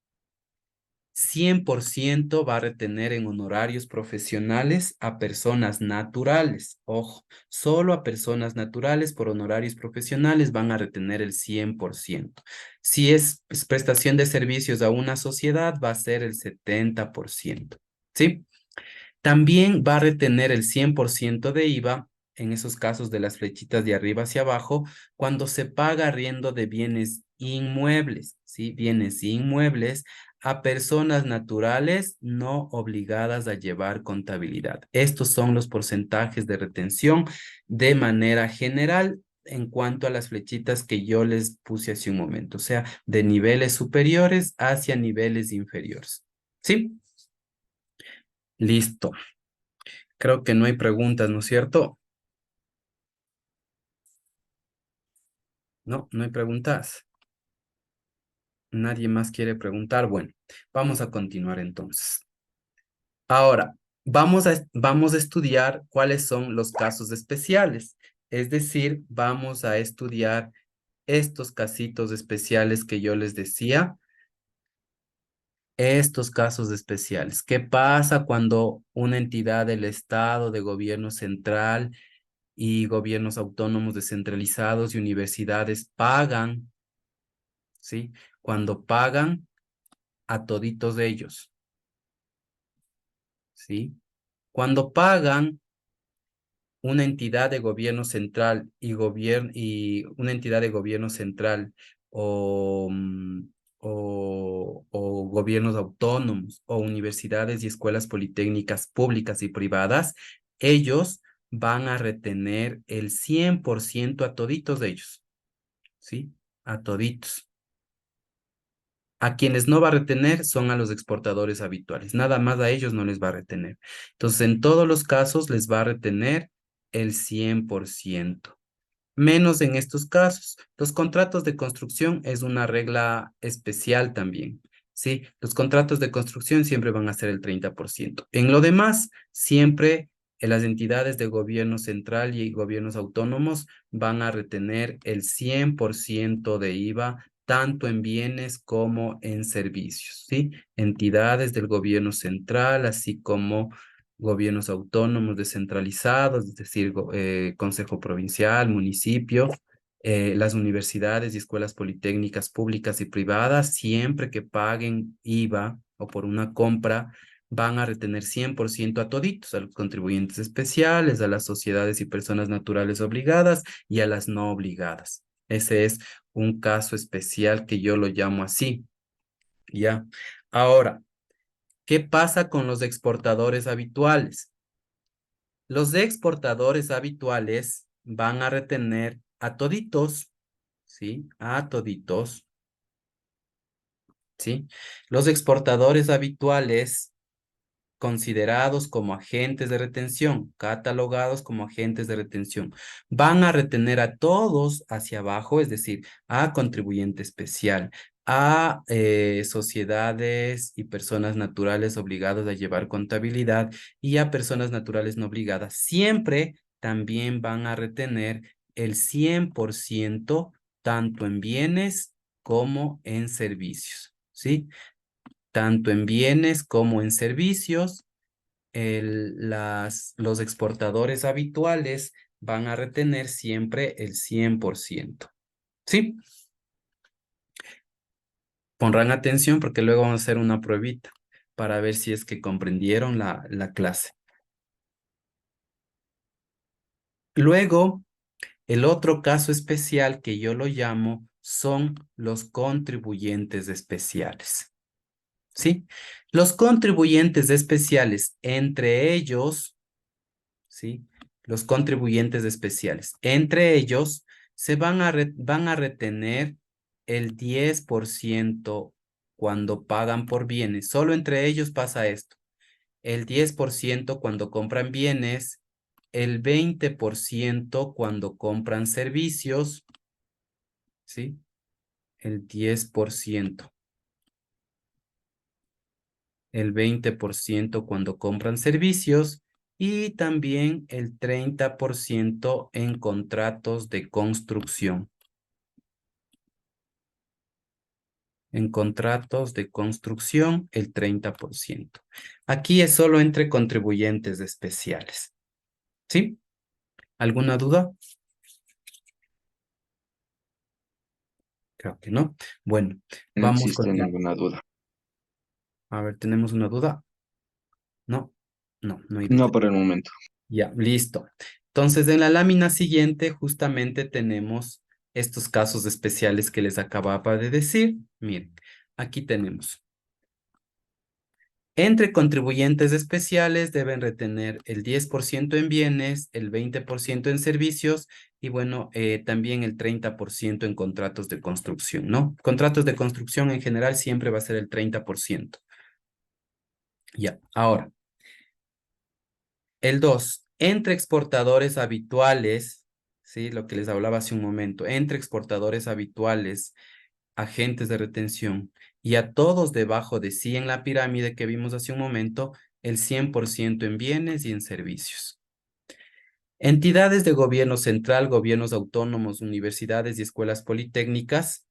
100% va a retener en honorarios profesionales a personas naturales. Ojo, solo a personas naturales por honorarios profesionales van a retener el 100%. Si es prestación de servicios a una sociedad, va a ser el 70%. ¿Sí? También va a retener el 100% de IVA en esos casos de las flechitas de arriba hacia abajo cuando se paga arriendo de bienes inmuebles, ¿sí? Bienes inmuebles a personas naturales no obligadas a llevar contabilidad. Estos son los porcentajes de retención de manera general en cuanto a las flechitas que yo les puse hace un momento, o sea, de niveles superiores hacia niveles inferiores. ¿Sí? Listo. Creo que no hay preguntas, ¿no es cierto? No, no hay preguntas. Nadie más quiere preguntar. Bueno, vamos a continuar entonces. Ahora, vamos a estudiar cuáles son los casos especiales. Es decir, vamos a estudiar estos casitos especiales que yo les decía, estos casos especiales. ¿Qué pasa cuando una entidad del Estado, de gobierno central y gobiernos autónomos descentralizados y universidades pagan, ¿sí? Cuando pagan a toditos de ellos, ¿sí? Cuando pagan una entidad de gobierno central y una entidad de gobierno central o, o gobiernos autónomos o universidades y escuelas politécnicas públicas y privadas, ellos van a retener el 100% a toditos de ellos, ¿sí? A toditos. A quienes no va a retener son a los exportadores habituales. Nada más a ellos no les va a retener. Entonces, en todos los casos les va a retener el 100%. Menos en estos casos. Los contratos de construcción es una regla especial también. Sí, los contratos de construcción siempre van a ser el 30%. En lo demás, siempre las entidades de gobierno central y gobiernos autónomos van a retener el 100% de IVA, tanto en bienes como en servicios, ¿sí? Entidades del gobierno central, así como gobiernos autónomos descentralizados, es decir, Consejo Provincial, municipio, las universidades y escuelas politécnicas públicas y privadas, siempre que paguen IVA o por una compra, van a retener 100% a toditos, a los contribuyentes especiales, a las sociedades y personas naturales obligadas y a las no obligadas. Ese es un caso especial que yo lo llamo así, ¿ya? Ahora, ¿qué pasa con los exportadores habituales? Los exportadores habituales van a retener a toditos, ¿sí? A toditos, ¿sí? Los exportadores habituales considerados como agentes de retención, catalogados como agentes de retención, van a retener a todos hacia abajo, es decir, a contribuyente especial, a sociedades y personas naturales obligadas a llevar contabilidad y a personas naturales no obligadas. Siempre también van a retener el 100% tanto en bienes como en servicios, ¿sí? Tanto en bienes como en servicios, los exportadores habituales van a retener siempre el 100%. ¿Sí? Pondrán atención porque luego vamos a hacer una pruebita para ver si es que comprendieron la clase. Luego, el otro caso especial que yo lo llamo son los contribuyentes especiales. ¿Sí? Los contribuyentes especiales, entre ellos, ¿sí? Los contribuyentes especiales. Entre ellos, van a retener el 10% cuando pagan por bienes. Solo entre ellos pasa esto. El 10% cuando compran bienes, el 20% cuando compran servicios, ¿sí? El 10%. El 20% cuando compran servicios y también el 30% en contratos de construcción. En contratos de construcción, el 30%. Aquí es solo entre contribuyentes especiales. ¿Sí? ¿Alguna duda? Creo que no. Bueno, No vamos existe con la... ninguna duda. A ver, ¿tenemos una duda? No. No, no hay No detalles. por el momento. Ya, listo. Entonces, en la lámina siguiente justamente tenemos estos casos especiales que les acababa de decir. Miren, aquí tenemos. Entre contribuyentes especiales deben retener el 10% en bienes, el 20% en servicios y bueno, también el 30% en contratos de construcción, ¿no? Contratos de construcción en general siempre va a ser el 30%. Ya, ahora, el 2 entre exportadores habituales, ¿sí? Lo que les hablaba hace un momento, entre exportadores habituales, agentes de retención y a todos debajo de sí en la pirámide que vimos hace un momento, el 100% en bienes y en servicios. Entidades de gobierno central, gobiernos autónomos, universidades y escuelas politécnicas,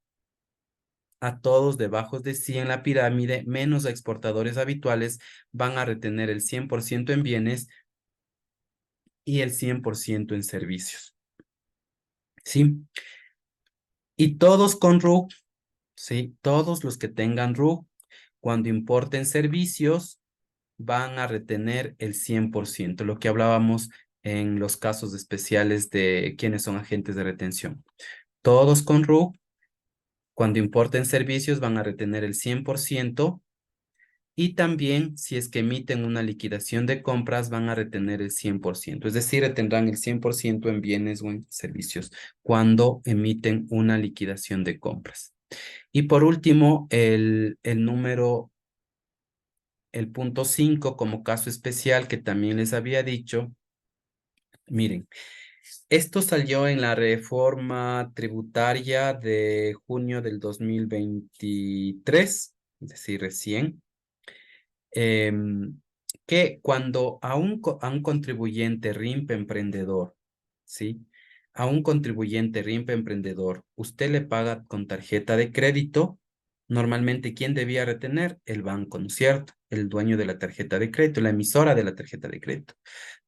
a todos debajo de sí en la pirámide, menos a exportadores habituales, van a retener el 100% en bienes y el 100% en servicios. ¿Sí? Y todos con RUC, ¿sí? Todos los que tengan RUC, cuando importen servicios, van a retener el 100%, lo que hablábamos en los casos especiales de quienes son agentes de retención. Todos con RUC, cuando importen servicios, van a retener el 100%. Y también, si es que emiten una liquidación de compras, van a retener el 100%. Es decir, retendrán el 100% en bienes o en servicios cuando emiten una liquidación de compras. Y por último, el punto 5 como caso especial que también les había dicho. Miren, esto salió en la reforma tributaria de junio del 2023, es decir, recién. em, que cuando a un contribuyente RIMP emprendedor, ¿sí? A un contribuyente RIMP emprendedor, usted le paga con tarjeta de crédito, normalmente, ¿quién debía retener? El banco, ¿no es cierto? El dueño de la tarjeta de crédito, la emisora de la tarjeta de crédito.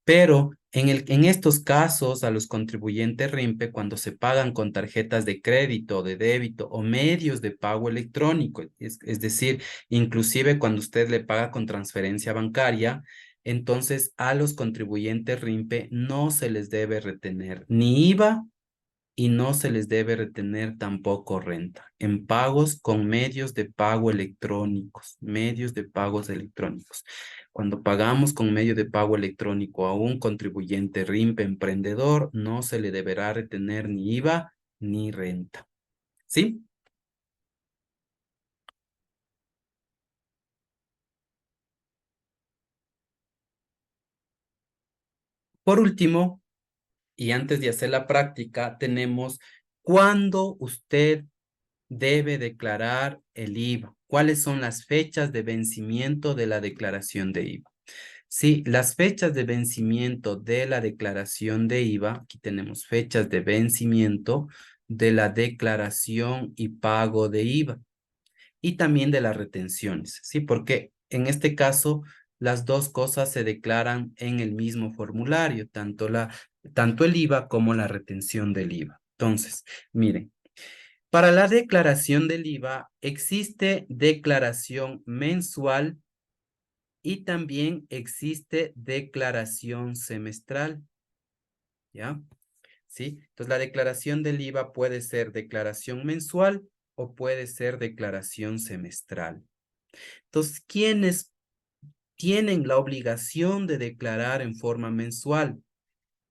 Pero en estos casos, a los contribuyentes RIMPE, cuando se pagan con tarjetas de crédito, de débito o medios de pago electrónico, es decir, inclusive cuando usted le paga con transferencia bancaria, entonces a los contribuyentes RIMPE no se les debe retener ni IVA y no se les debe retener tampoco renta en pagos con medios de pago electrónicos, medios de pagos electrónicos. Cuando pagamos con medio de pago electrónico a un contribuyente RIMP emprendedor, no se le deberá retener ni IVA ni renta. ¿Sí? Por último, y antes de hacer la práctica, tenemos cuándo usted debe declarar el IVA. ¿Cuáles son las fechas de vencimiento de la declaración de IVA? Sí, las fechas de vencimiento de la declaración de IVA, aquí tenemos fechas de vencimiento de la declaración y pago de IVA y también de las retenciones, ¿sí? Porque en este caso las dos cosas se declaran en el mismo formulario, tanto el IVA como la retención del IVA. Entonces, miren, para la declaración del IVA existe declaración mensual y también existe declaración semestral, ¿ya? ¿Sí? Entonces, la declaración del IVA puede ser declaración mensual o puede ser declaración semestral. Entonces, ¿quiénes tienen la obligación de declarar en forma mensual?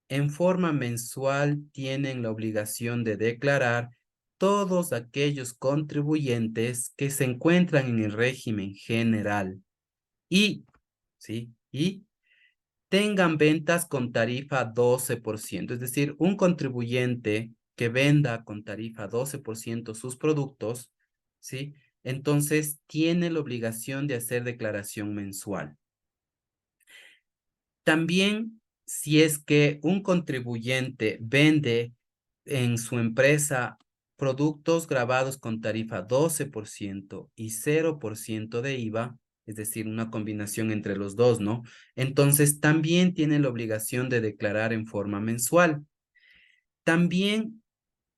En forma mensual tienen la obligación de declarar todos aquellos contribuyentes que se encuentran en el régimen general y, ¿sí? Y tengan ventas con tarifa 12%, es decir, un contribuyente que venda con tarifa 12% sus productos, ¿sí? Entonces tiene la obligación de hacer declaración mensual. También, si es que un contribuyente vende en su empresa productos grabados con tarifa 12% y 0% de IVA, es decir, una combinación entre los dos, ¿no? Entonces, también tiene la obligación de declarar en forma mensual. También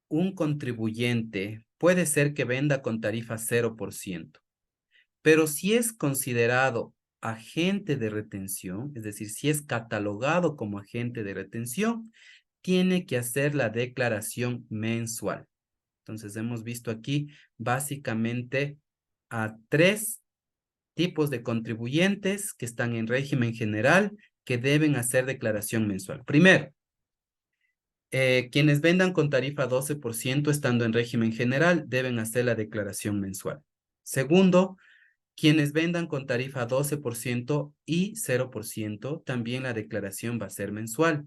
un contribuyente puede ser que venda con tarifa 0%, pero si es considerado agente de retención, es decir, si es catalogado como agente de retención, tiene que hacer la declaración mensual. Entonces, hemos visto aquí básicamente a 3 tipos de contribuyentes que están en régimen general que deben hacer declaración mensual. Primero, quienes vendan con tarifa 12% estando en régimen general deben hacer la declaración mensual. Segundo, quienes vendan con tarifa 12% y 0%, también la declaración va a ser mensual.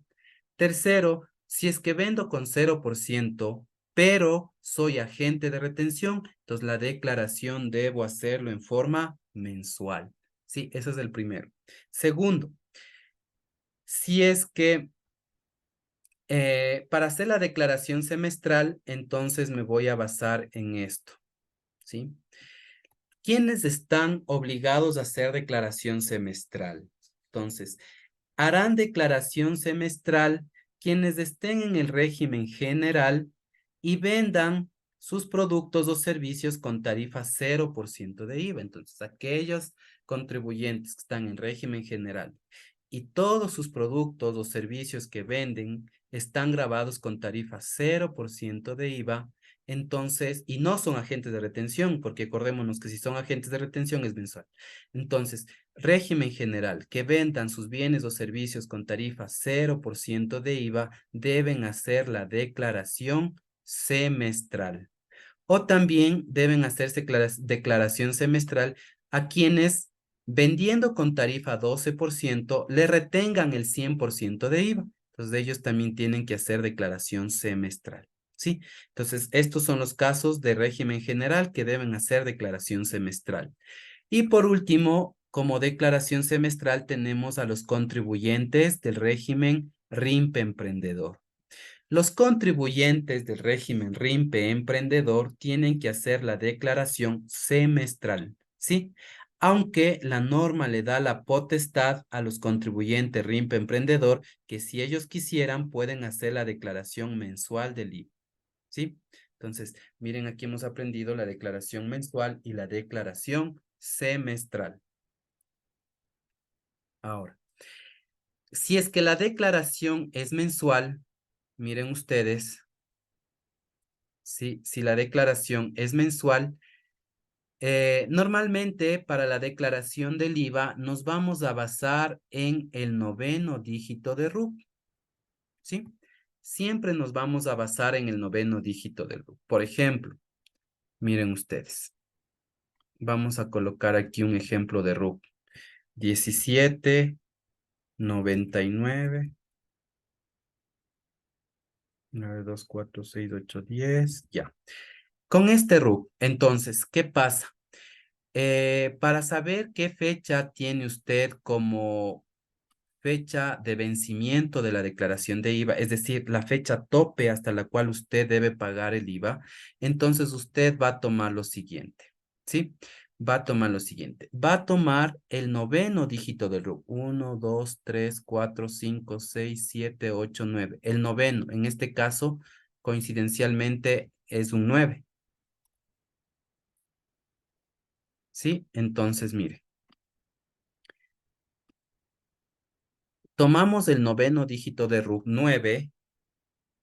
Tercero, si es que vendo con 0%, pero soy agente de retención, entonces la declaración debo hacerlo en forma mensual. Sí, ese es el primero. Segundo, si es que para hacer la declaración semestral, entonces me voy a basar en esto, ¿sí? ¿Quiénes están obligados a hacer declaración semestral? Entonces, harán declaración semestral quienes estén en el régimen general y vendan sus productos o servicios con tarifa 0% de IVA. Entonces, aquellos contribuyentes que están en régimen general y todos sus productos o servicios que venden están grabados con tarifa 0% de IVA, entonces, y no son agentes de retención, porque acordémonos que si son agentes de retención es mensual. Entonces, régimen general, que vendan sus bienes o servicios con tarifa 0% de IVA, deben hacer la declaración semestral. O también deben hacerse declaración semestral a quienes vendiendo con tarifa 12% le retengan el 100% de IVA. Entonces ellos también tienen que hacer declaración semestral. ¿Sí? Entonces estos son los casos de régimen general que deben hacer declaración semestral. Y por último, como declaración semestral tenemos a los contribuyentes del régimen RIMPE emprendedor. Los contribuyentes del régimen RIMPE emprendedor tienen que hacer la declaración semestral, ¿sí? Aunque la norma le da la potestad a los contribuyentes RIMPE emprendedor que si ellos quisieran pueden hacer la declaración mensual del IVA, ¿sí? Entonces, miren, aquí hemos aprendido la declaración mensual y la declaración semestral. Ahora, si es que la declaración es mensual, miren ustedes, si la declaración es mensual, normalmente para la declaración del IVA nos vamos a basar en el 9º dígito de RUC, ¿sí? Siempre nos vamos a basar en el 9º dígito del RUC. Por ejemplo, miren ustedes, vamos a colocar aquí un ejemplo de RUC. 1799, 9, 2, 4, 6, 8, 10, ya. Con este RUC, entonces, ¿qué pasa? Para saber qué fecha tiene usted como fecha de vencimiento de la declaración de IVA, es decir, la fecha tope hasta la cual usted debe pagar el IVA, entonces usted va a tomar lo siguiente, ¿sí? Va a tomar lo siguiente. Va a tomar el 9º dígito del RUC. 1, 2, 3, 4, 5, 6, 7, 8, 9. El 9º, en este caso, coincidencialmente, es un 9. ¿Sí? Entonces, mire. Tomamos el 9º dígito de RUC 9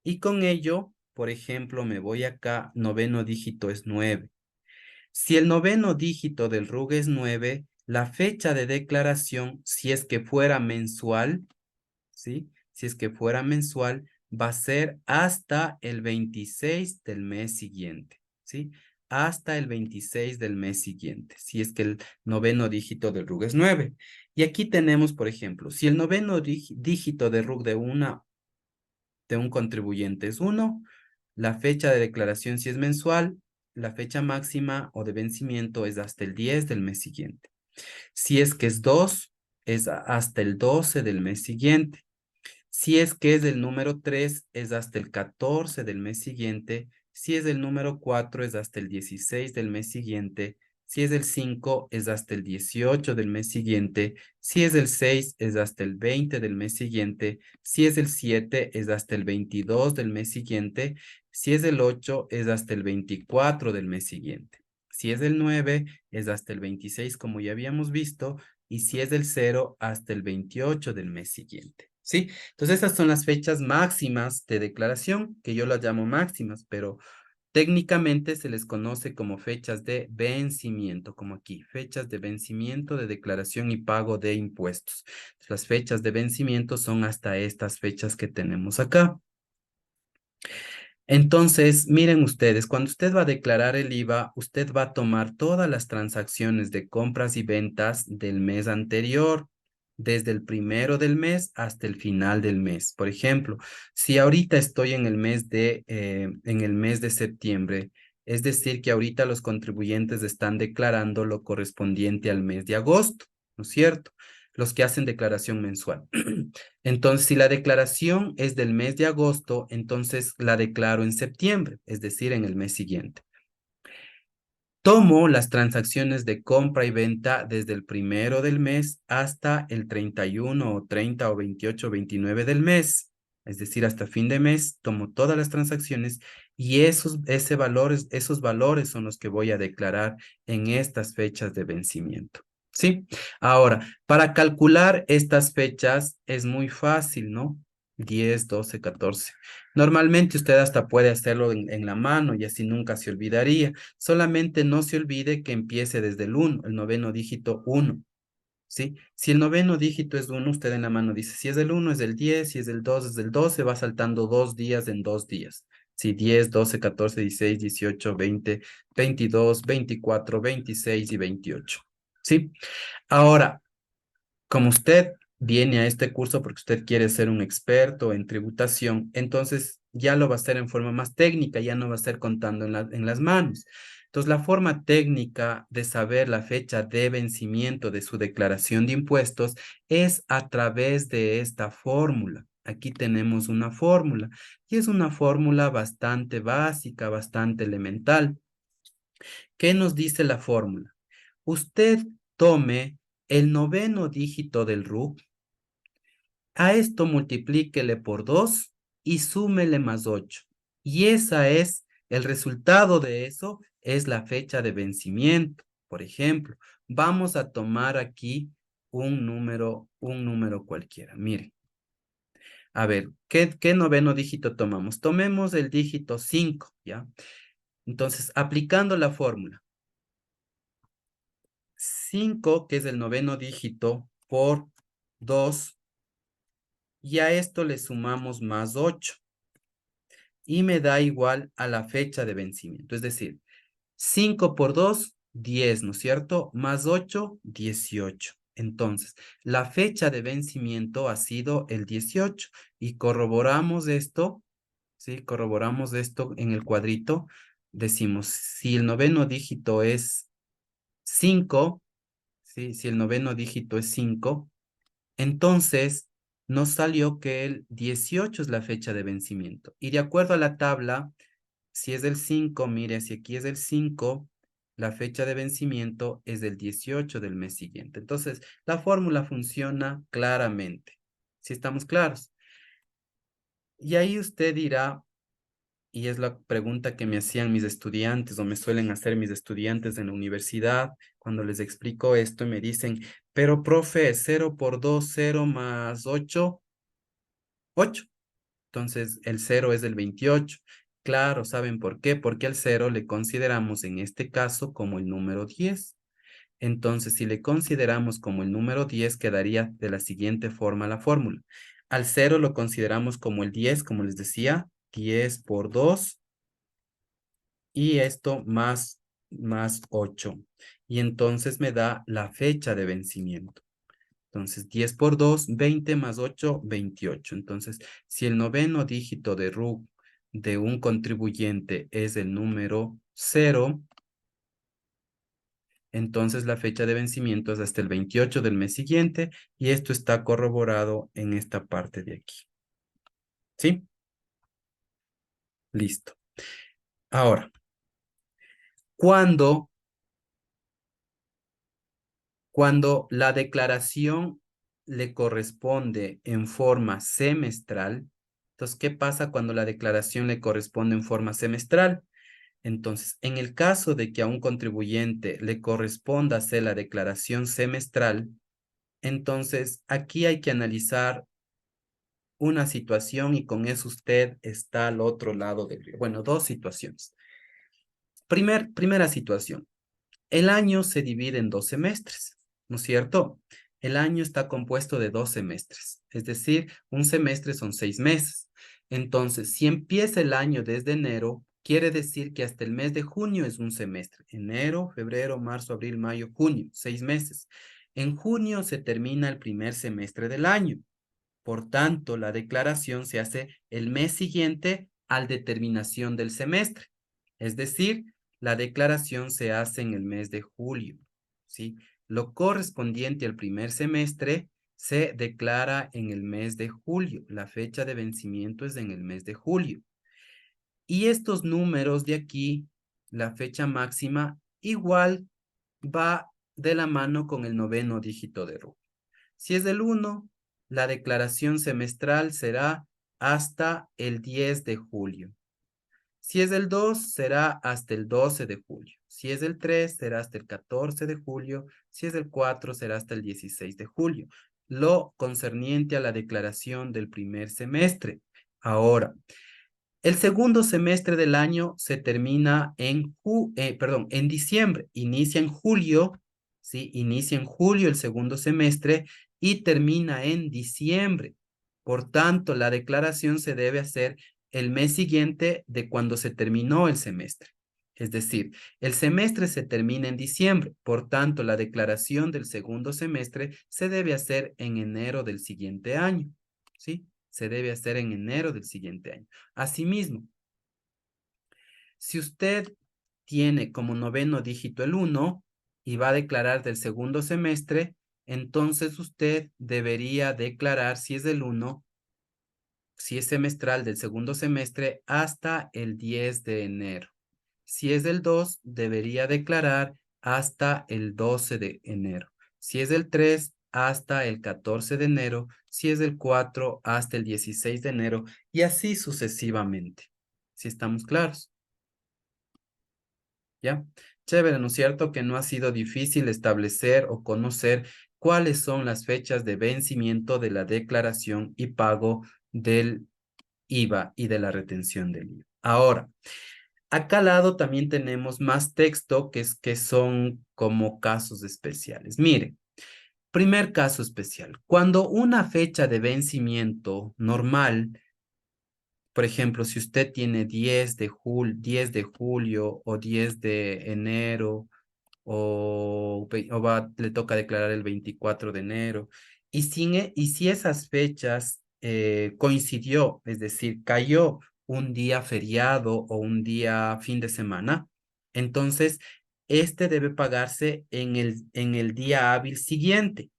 y con ello, por ejemplo, me voy acá, 9º dígito es 9. Si el 9º dígito del RUC es 9, la fecha de declaración, si es que fuera mensual, ¿sí? Si es que fuera mensual, va a ser hasta el 26 del mes siguiente, ¿sí? Hasta el 26 del mes siguiente, si es que el 9º dígito del RUC es 9. Y aquí tenemos, por ejemplo, si el 9º dígito de RUC de un contribuyente es 1, la fecha de declaración si es mensual, la fecha máxima o de vencimiento es hasta el 10 del mes siguiente. Si es que es 2, es hasta el 12 del mes siguiente. Si es que es el número 3, es hasta el 14 del mes siguiente. Si es el número 4, es hasta el 16 del mes siguiente. Si es el 5, es hasta el 18 del mes siguiente. Si es el 6, es hasta el 20 del mes siguiente. Si es el 7, es hasta el 22 del mes siguiente. Si es el 8, es hasta el 24 del mes siguiente. Si es el 9, es hasta el 26, como ya habíamos visto. y si es del 0 hasta el 28 del mes siguiente. ¿Sí? Entonces, esas son las fechas máximas de declaración, que yo las llamo máximas, pero técnicamente se les conoce como fechas de vencimiento, como aquí, fechas de vencimiento de declaración y pago de impuestos. Las fechas de vencimiento son hasta estas fechas que tenemos acá. Entonces, miren ustedes, cuando usted va a declarar el IVA, usted va a tomar todas las transacciones de compras y ventas del mes anterior, desde el primero del mes hasta el final del mes. Por ejemplo, si ahorita estoy en el mes de septiembre, es decir, que ahorita los contribuyentes están declarando lo correspondiente al mes de agosto, ¿no es cierto? Los que hacen declaración mensual. Entonces, si la declaración es del mes de agosto, entonces la declaro en septiembre, es decir, en el mes siguiente. Tomo las transacciones de compra y venta desde el primero del mes hasta el 31 o 30 o 28 o 29 del mes, es decir, hasta fin de mes, tomo todas las transacciones y esos valores son los que voy a declarar en estas fechas de vencimiento. ¿Sí? Ahora, para calcular estas fechas es muy fácil, ¿no? 10, 12, 14. Normalmente usted hasta puede hacerlo en la mano y así nunca se olvidaría. Solamente no se olvide que empiece desde el 1, el noveno dígito 1, ¿sí? Si el noveno dígito es 1, usted en la mano dice, si es del 1 es del 10, si es del 2 es del 12, va saltando 2 días en 2 días. Sí, 10, 12, 14, 16, 18, 20, 22, 24, 26 y 28. ¿Sí? Ahora, como usted viene a este curso porque usted quiere ser un experto en tributación, entonces ya lo va a hacer en forma más técnica, ya no va a ser contando en las manos. Entonces, la forma técnica de saber la fecha de vencimiento de su declaración de impuestos es a través de esta fórmula. Aquí tenemos una fórmula y es una fórmula bastante básica, bastante elemental. ¿Qué nos dice la fórmula? Usted tome el noveno dígito del RUC, a esto multiplíquele por 2 y súmele más 8. Y el resultado de eso es la fecha de vencimiento. Por ejemplo, vamos a tomar aquí un número cualquiera. Miren, a ver, ¿qué noveno dígito tomamos? Tomemos el dígito 5, ¿ya? Entonces, aplicando la fórmula, 5, que es el noveno dígito, por 2, y a esto le sumamos más 8 y me da igual a la fecha de vencimiento. Es decir, 5 por 2, 10, ¿no es cierto? Más 8, 18. Entonces, la fecha de vencimiento ha sido el 18 y corroboramos esto, ¿sí? Corroboramos esto en el cuadrito. Decimos, si el noveno dígito es 5, ¿sí? Si el noveno dígito es 5, entonces nos salió que el 18 es la fecha de vencimiento. Y de acuerdo a la tabla, si es del 5, mire, si aquí es del 5, la fecha de vencimiento es del 18 del mes siguiente. Entonces, la fórmula funciona claramente. ¿Si estamos claros? Y ahí usted dirá, y es la pregunta que me hacían mis estudiantes o me suelen hacer mis estudiantes en la universidad cuando les explico esto y me dicen, pero profe, 0 por 2, 0 más 8, 8. Entonces, el 0 es el 28. Claro, ¿saben por qué? Porque al 0 le consideramos en este caso como el número 10. Entonces, si le consideramos como el número 10, quedaría de la siguiente forma la fórmula. Al 0 lo consideramos como el 10, como les decía, 10 por 2 y esto más 8. Y entonces me da la fecha de vencimiento. Entonces, 10 por 2, 20 más 8, 28. Entonces, si el noveno dígito de RUC de un contribuyente es el número 0, entonces la fecha de vencimiento es hasta el 28 del mes siguiente y esto está corroborado en esta parte de aquí. ¿Sí? Listo. Ahora, cuando, cuando la declaración le corresponde en forma semestral, entonces, ¿qué pasa cuando la declaración le corresponde en forma semestral? Entonces, en el caso de que a un contribuyente le corresponda hacer la declaración semestral, Entonces, aquí hay que analizar una situación y con eso usted está al otro lado del río. Bueno, dos situaciones. Primera situación. El año se divide en 2 semestres, ¿no es cierto? El año está compuesto de 2 semestres, es decir, un semestre son 6 meses. Entonces, si empieza el año desde enero, quiere decir que hasta el mes de junio es un semestre. Enero, febrero, marzo, abril, mayo, junio, 6 meses. En junio se termina el primer semestre del año. Por tanto, la declaración se hace el mes siguiente al determinación del semestre. Es decir, la declaración se hace en el mes de julio, ¿sí? Lo correspondiente al primer semestre se declara en el mes de julio. La fecha de vencimiento es en el mes de julio. Y estos números de aquí, la fecha máxima, igual va de la mano con el noveno dígito de RUT. Si es del 1, la declaración semestral será hasta el 10 de julio. Si es del 2, será hasta el 12 de julio. Si es del 3, será hasta el 14 de julio. Si es del 4, será hasta el 16 de julio. Lo concerniente a la declaración del primer semestre. Ahora, el segundo semestre del año se termina en diciembre, inicia en julio, ¿sí? Inicia en julio el segundo semestre y termina en diciembre. Por tanto, la declaración se debe hacer el mes siguiente de cuando se terminó el semestre. Es decir, el semestre se termina en diciembre, por tanto, la declaración del segundo semestre se debe hacer en enero del siguiente año, ¿sí? Se debe hacer en enero del siguiente año. Asimismo, si usted tiene como noveno dígito el 1 y va a declarar del segundo semestre, entonces usted debería declarar, si es del 1, si es semestral del segundo semestre, hasta el 10 de enero. Si es del 2, debería declarar hasta el 12 de enero. Si es del 3, hasta el 14 de enero. Si es del 4, hasta el 16 de enero. Y así sucesivamente. ¿Si estamos claros? ¿Ya? Chévere, ¿no es cierto? Que no ha sido difícil establecer o conocer cuáles son las fechas de vencimiento de la declaración y pago del IVA y de la retención del IVA. Ahora, acá al lado también tenemos más texto que son como casos especiales. Mire, primer caso especial. Cuando una fecha de vencimiento normal, por ejemplo, si usted tiene 10 de julio o 10 de enero le toca declarar el 24 de enero. Y si esas fechas coincidió, es decir, cayó un día feriado o un día fin de semana, entonces este debe pagarse en el día hábil siguiente,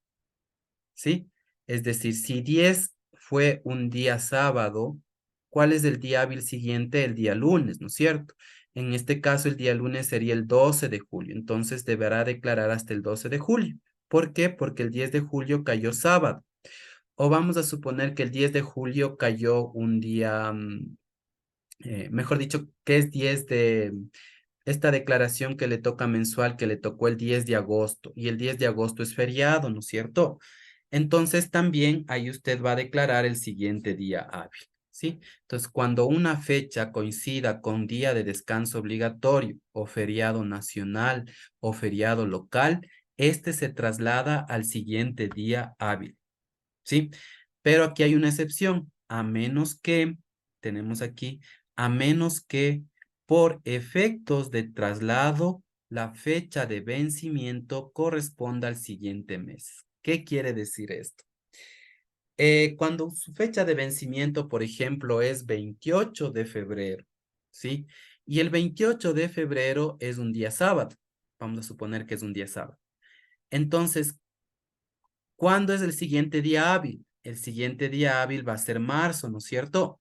¿sí? Es decir, si 10 fue un día sábado, ¿cuál es el día hábil siguiente? El día lunes, ¿no es cierto? En este caso, el día lunes sería el 12 de julio, entonces deberá declarar hasta el 12 de julio. ¿Por qué? Porque el 10 de julio cayó sábado. O vamos a suponer que el 10 de julio cayó un día, mejor dicho, que es 10 de, esta declaración que le toca mensual, que le tocó el 10 de agosto, y el 10 de agosto es feriado, ¿no es cierto? Entonces también ahí usted va a declarar el siguiente día hábil, ¿sí? Entonces, cuando una fecha coincida con día de descanso obligatorio o feriado nacional o feriado local, este se traslada al siguiente día hábil, ¿sí? Pero aquí hay una excepción, a menos que, tenemos aquí, a menos que por efectos de traslado, la fecha de vencimiento corresponda al siguiente mes. ¿Qué quiere decir esto? Cuando su fecha de vencimiento, por ejemplo, es 28 de febrero, ¿sí? Y el 28 de febrero es un día sábado. Vamos a suponer que es un día sábado. Entonces, ¿cuándo es el siguiente día hábil? El siguiente día hábil va a ser marzo, ¿no es cierto?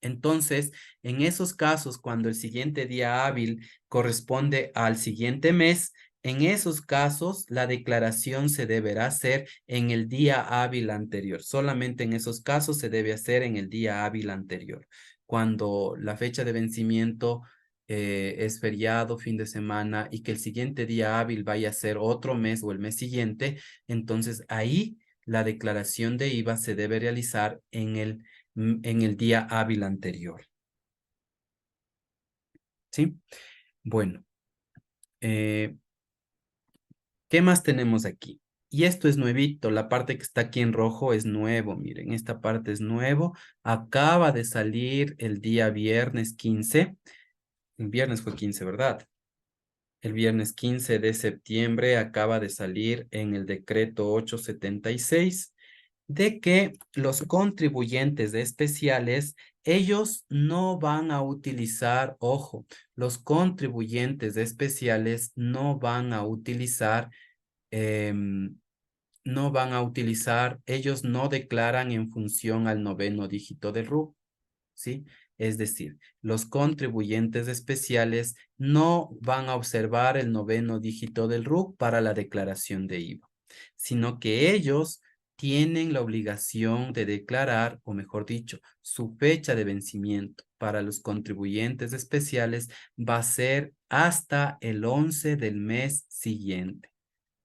Entonces, en esos casos, cuando el siguiente día hábil corresponde al siguiente mes, en esos casos la declaración se deberá hacer en el día hábil anterior. Solamente en esos casos se debe hacer en el día hábil anterior. Cuando la fecha de vencimiento es feriado, fin de semana, y que el siguiente día hábil vaya a ser otro mes o el mes siguiente, entonces ahí la declaración de IVA se debe realizar en el día hábil anterior. ¿Sí? Bueno, eh, ¿qué más tenemos aquí? Y esto es nuevito, la parte que está aquí en rojo es nuevo, miren, esta parte es nuevo, acaba de salir el día viernes 15, el viernes fue 15, ¿verdad? El viernes 15 de septiembre acaba de salir en el decreto 876 de que los contribuyentes especiales, ellos no van a utilizar, ojo, los contribuyentes especiales em, no van a utilizar, ellos no declaran en función al noveno dígito del RUC. ¿Sí? Es decir, los contribuyentes especiales no van a observar el noveno dígito del RUC para la declaración de IVA, sino que ellos tienen la obligación de declarar, o mejor dicho, su fecha de vencimiento para los contribuyentes especiales va a ser hasta el 11 del mes siguiente.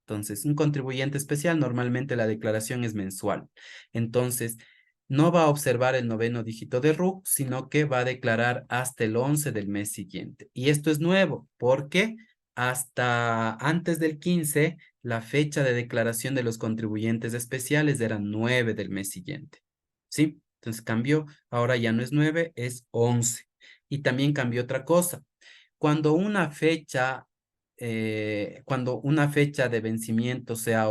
Entonces, un contribuyente especial, normalmente la declaración es mensual. Entonces, no va a observar el noveno dígito de RUC, sino que va a declarar hasta el 11 del mes siguiente. Y esto es nuevo, porque hasta antes del 15, la fecha de declaración de los contribuyentes especiales era 9 del mes siguiente. ¿Sí? Entonces cambió, ahora ya no es 9, es 11. Y también cambió otra cosa. Cuando una fecha cuando una fecha de vencimiento sea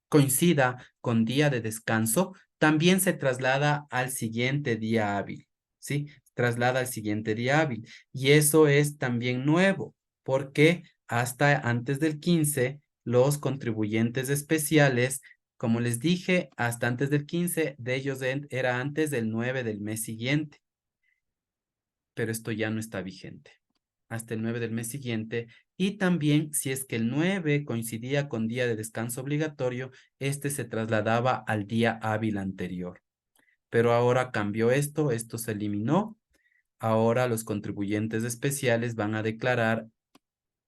coincida con día de descanso, también se traslada al siguiente día hábil, ¿sí? Traslada al siguiente día hábil. Y eso es también nuevo, porque hasta antes del 15, los contribuyentes especiales, como les dije, hasta antes del 15, de ellos era antes del 9 del mes siguiente, pero esto ya no está vigente hasta el 9 del mes siguiente, y también si es que el 9 coincidía con día de descanso obligatorio, este se trasladaba al día hábil anterior. Pero ahora cambió esto se eliminó. Ahora los contribuyentes especiales van a declarar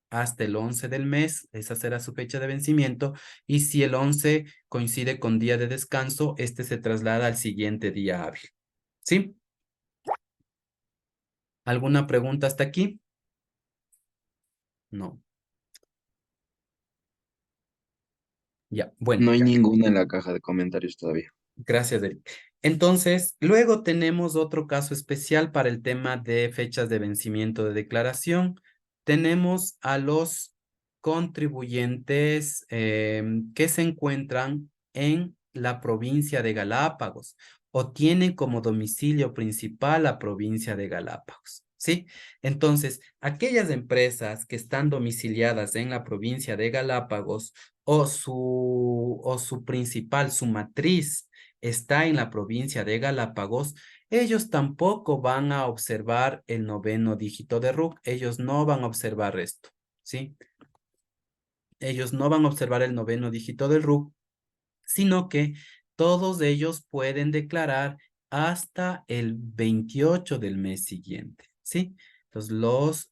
hasta el 11 del mes, esa será su fecha de vencimiento, y si el 11 coincide con día de descanso, este se traslada al siguiente día hábil. ¿Sí? ¿Alguna pregunta hasta aquí? No. Ya, bueno. No hay ninguna en la caja de comentarios todavía. Gracias, Eric. Entonces, luego tenemos otro caso especial para el tema de fechas de vencimiento de declaración. Tenemos a los contribuyentes que se encuentran en la provincia de Galápagos o tienen como domicilio principal la provincia de Galápagos. ¿Sí? Entonces, aquellas empresas que están domiciliadas en la provincia de Galápagos o su principal, su matriz, está en la provincia de Galápagos, ellos tampoco van a observar el noveno dígito de RUC, ellos no van a observar esto, ¿sí? Ellos no van a observar el noveno dígito del RUC, sino que todos ellos pueden declarar hasta el 28 del mes siguiente, ¿sí? Entonces, los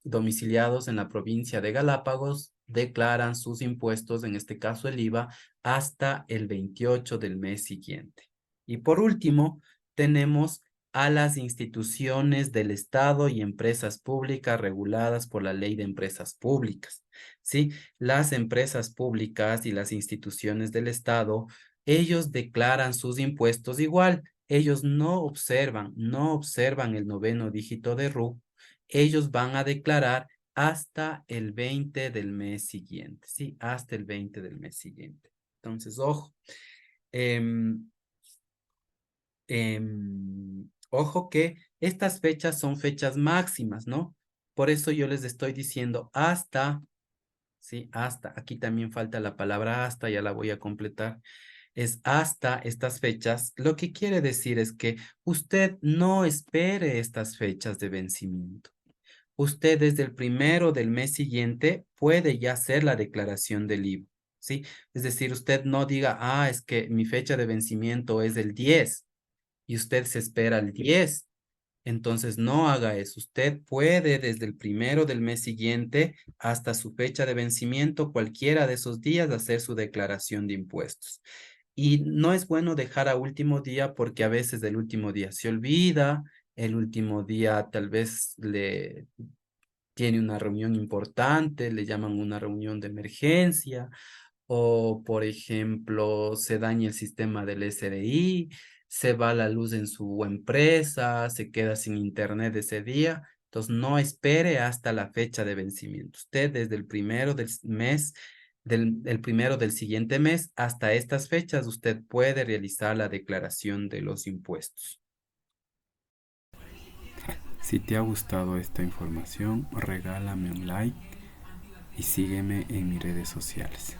domiciliados en la provincia de Galápagos declaran sus impuestos, en este caso el IVA, hasta el 28 del mes siguiente. Y por último, tenemos a las instituciones del Estado y empresas públicas reguladas por la Ley de Empresas Públicas, ¿sí? Las empresas públicas y las instituciones del Estado, ellos declaran sus impuestos igual. Ellos no observan el noveno dígito de RUC. Ellos van a declarar hasta el 20 del mes siguiente, ¿sí? Hasta el 20 del mes siguiente. Entonces, ojo. em, ojo que estas fechas son fechas máximas, ¿no? Por eso yo les estoy diciendo hasta. Sí, hasta. Aquí también falta la palabra hasta, ya la voy a completar. Es hasta estas fechas. Lo que quiere decir es que usted no espere estas fechas de vencimiento. Usted desde el primero del mes siguiente puede ya hacer la declaración del IVA. ¿Sí? Es decir, usted no diga, es que mi fecha de vencimiento es el 10 y usted se espera el 10. Entonces, no haga eso. Usted puede desde el primero del mes siguiente hasta su fecha de vencimiento, cualquiera de esos días, hacer su declaración de impuestos. Y no es bueno dejar a último día porque a veces el último día se olvida, el último día tal vez le tiene una reunión importante, le llaman una reunión de emergencia o, por ejemplo, se daña el sistema del SDI, se va la luz en su empresa, se queda sin internet ese día. Entonces, no espere hasta la fecha de vencimiento. Usted desde el primero del mes, el primero del siguiente mes hasta estas fechas, usted puede realizar la declaración de los impuestos. Si te ha gustado esta información, regálame un like y sígueme en mis redes sociales.